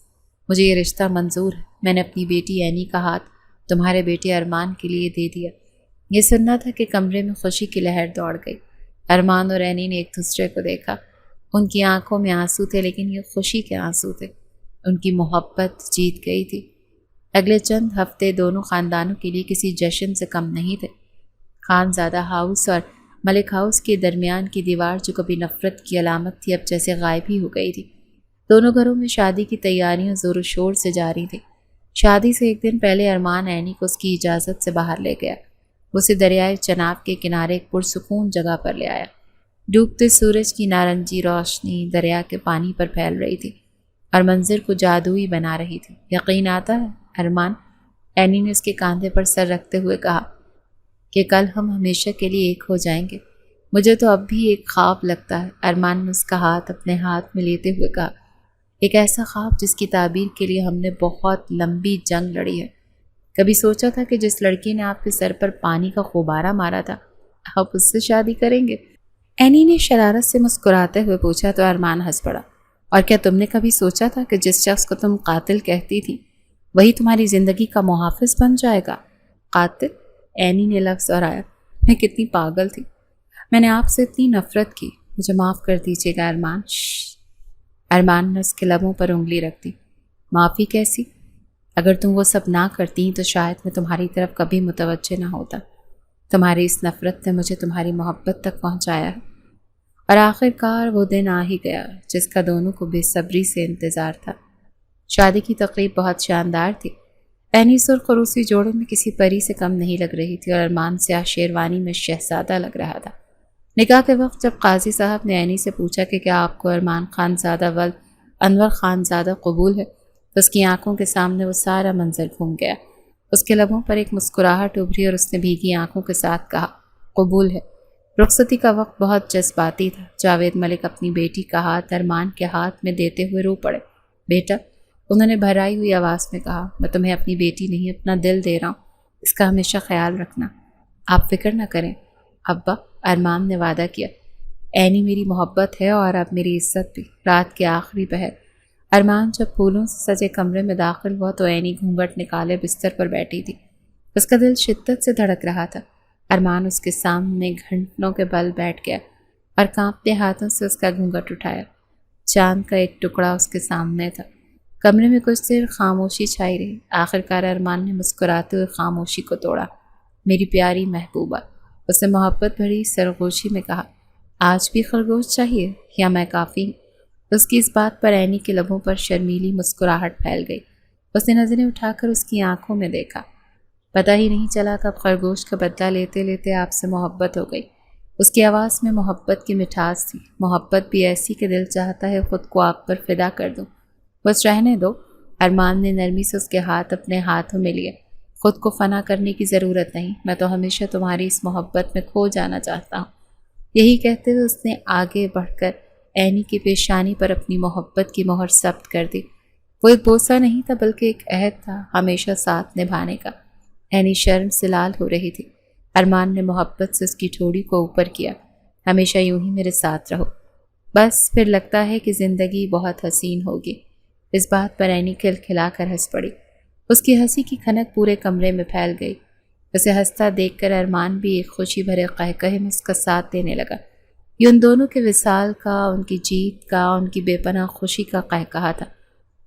مجھے یہ رشتہ منظور ہے. میں نے اپنی بیٹی اینی کا ہاتھ تمہارے بیٹے ارمان کے لیے دے دیا. یہ سننا تھا کہ کمرے میں خوشی کی لہر دوڑ گئی. ارمان اور اینی نے ایک دوسرے کو دیکھا. ان کی آنکھوں میں آنسو تھے لیکن یہ خوشی کے آنسو تھے. ان کی محبت جیت گئی تھی. اگلے چند ہفتے دونوں خاندانوں کے لیے کسی جشن سے کم نہیں تھے. خانزادہ ہاؤس اور ملک ہاؤس کے درمیان کی دیوار جو کبھی نفرت کی علامت تھی اب جیسے غائب ہی ہو گئی تھی. دونوں گھروں میں شادی کی تیاریاں زور و شور سے جاری تھیں. شادی سے ایک دن پہلے ارمان اینی کو اس کی اجازت سے باہر لے گیا. اسے دریائے چناب کے کنارے ایک پرسکون جگہ پر لے آیا. ڈوبتے سورج کی نارنجی روشنی دریا کے پانی پر پھیل رہی تھی اور منظر کو جادوئی بنا رہی تھی. یقین آتا ہے ارمان، اینی نے اس کے کاندھے پر سر رکھتے ہوئے کہا، کہ کل ہم ہمیشہ کے لیے ایک ہو جائیں گے؟ مجھے تو اب بھی ایک خواب لگتا ہے. ارمان نے اس کا ہاتھ اپنے ہاتھ میں لیتے ہوئے کہا، ایک ایسا خواب جس کی تعبیر کے لیے ہم نے بہت لمبی جنگ لڑی ہے. کبھی سوچا تھا کہ جس لڑکی نے آپ کے سر پر پانی کا غبارہ مارا تھا آپ اس سے شادی کریں گے؟ اینی نے شرارت سے مسکراتے ہوئے پوچھا تو ارمان ہنس پڑا. اور کیا تم نے کبھی سوچا تھا کہ جس شخص کو تم قاتل کہتی تھی وہی تمہاری زندگی کا محافظ بن جائے گا؟ قاتل؟ اینی نے لفظ دہرایا۔ میں کتنی پاگل تھی، میں نے آپ سے اتنی نفرت کی، مجھے معاف کر دیجیے گا ارمان۔ ارمان نے اس کے لبوں پر انگلی رکھ دی۔ معافی کیسی؟ اگر تم وہ سب نہ کرتی تو شاید میں تمہاری طرف کبھی متوجہ نہ ہوتا۔ تمہاری اس نفرت نے مجھے تمہاری محبت تک پہنچایا ہے، اور آخر کار وہ دن آ ہی گیا جس کا دونوں کو بے صبری سے انتظار تھا۔ شادی کی تقریب بہت شاندار تھی۔ اینی سرخ اور روسی جوڑے میں کسی پری سے کم نہیں لگ رہی تھی، اور ارمان سیاہ شیروانی میں شہزادہ لگ رہا تھا۔ نکاح کے وقت جب قاضی صاحب نے اینی سے پوچھا کہ کیا آپ کو ارمان خان زادہ ولد انور خان زادہ قبول ہے، تو اس کی آنکھوں کے سامنے وہ سارا منظر گھوم گیا۔ اس کے لبوں پر ایک مسکراہٹ ابھری اور اس نے بھیگی آنکھوں کے ساتھ کہا، قبول ہے۔ رخصتی کا وقت بہت جذباتی تھا۔ جاوید ملک اپنی بیٹی کا ہاتھ ارمان کے ہاتھ میں دیتے ہوئے رو پڑے۔ بیٹا، انہوں نے بھرائی ہوئی آواز میں کہا، میں تمہیں اپنی بیٹی نہیں اپنا دل دے رہا ہوں، اس کا ہمیشہ خیال رکھنا۔ آپ فکر نہ کریں ابا، ارمان نے وعدہ کیا۔ اینی میری محبت ہے اور اب میری عزت بھی۔ رات کے آخری پہر ارمان جب پھولوں سے سجے کمرے میں داخل ہوا تو اینی گھونگھٹ نکالے بستر پر بیٹھی تھی۔ اس کا دل شدت سے دھڑک رہا تھا۔ ارمان اس کے سامنے گھنٹنوں کے بل بیٹھ گیا اور کانپتے ہاتھوں سے اس کا گھونگھٹ اٹھایا۔ چاند کا ایک ٹکڑا اس کے سامنے تھا۔ کمرے میں کچھ دیر خاموشی چھائی رہی۔ آخر کار ارمان نے مسکراتے ہوئے خاموشی کو توڑا۔ میری پیاری محبوبہ، اس نے محبت بھری سرگوشی میں کہا، آج بھی خرگوش چاہیے یا میں کافی ہوں؟ اس کی اس بات پر اینی کے لبوں پر شرمیلی مسکراہٹ پھیل گئی۔ اس نے نظریں اٹھا کر اس کی آنکھوں میں دیکھا۔ پتہ ہی نہیں چلا کب خرگوش کا بدلہ لیتے لیتے آپ سے محبت ہو گئی۔ اس کی آواز میں محبت کی مٹھاس تھی، محبت بھی ایسی کہ دل چاہتا ہے خود کو آپ پر فدا کر دوں۔ بس رہنے دو۔ ارمان نے نرمی سے اس کے ہاتھ اپنے ہاتھوں میں لیے۔ خود کو فنا کرنے کی ضرورت نہیں، میں تو ہمیشہ تمہاری اس محبت میں کھو جانا چاہتا ہوں۔ یہی کہتے ہوئے اس نے آگے بڑھ کر اینی کی پیشانی پر اپنی محبت کی مہر ثبت کر دی۔ وہ ایک بوسہ نہیں تھا بلکہ ایک عہد تھا ہمیشہ ساتھ نبھانے کا۔ اینی شرم سے لال ہو رہی تھی۔ ارمان نے محبت سے اس کی ٹھوڑی کو اوپر کیا۔ ہمیشہ یوں ہی میرے ساتھ رہو، بس پھر لگتا ہے کہ زندگی بہت حسین ہوگی۔ اس بات پر اینی کھلکھلا کر ہنس پڑی۔ اس کی ہنسی کی کھنک پورے کمرے میں پھیل گئی۔ اسے ہنستا دیکھ کر ارمان بھی ایک خوشی بھرے قہقہے میں اس کا ساتھ دینے لگا۔ یہ ان دونوں کے وصال کا، ان کی جیت کا، ان کی بے پناہ خوشی کا قہقہا تھا۔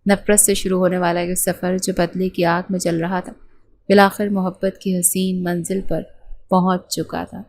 نفرت سے شروع ہونے والا یہ سفر جو بدلے کی آگ میں جل رہا تھا، بالآخر محبت کی حسین منزل پر پہنچ چکا تھا۔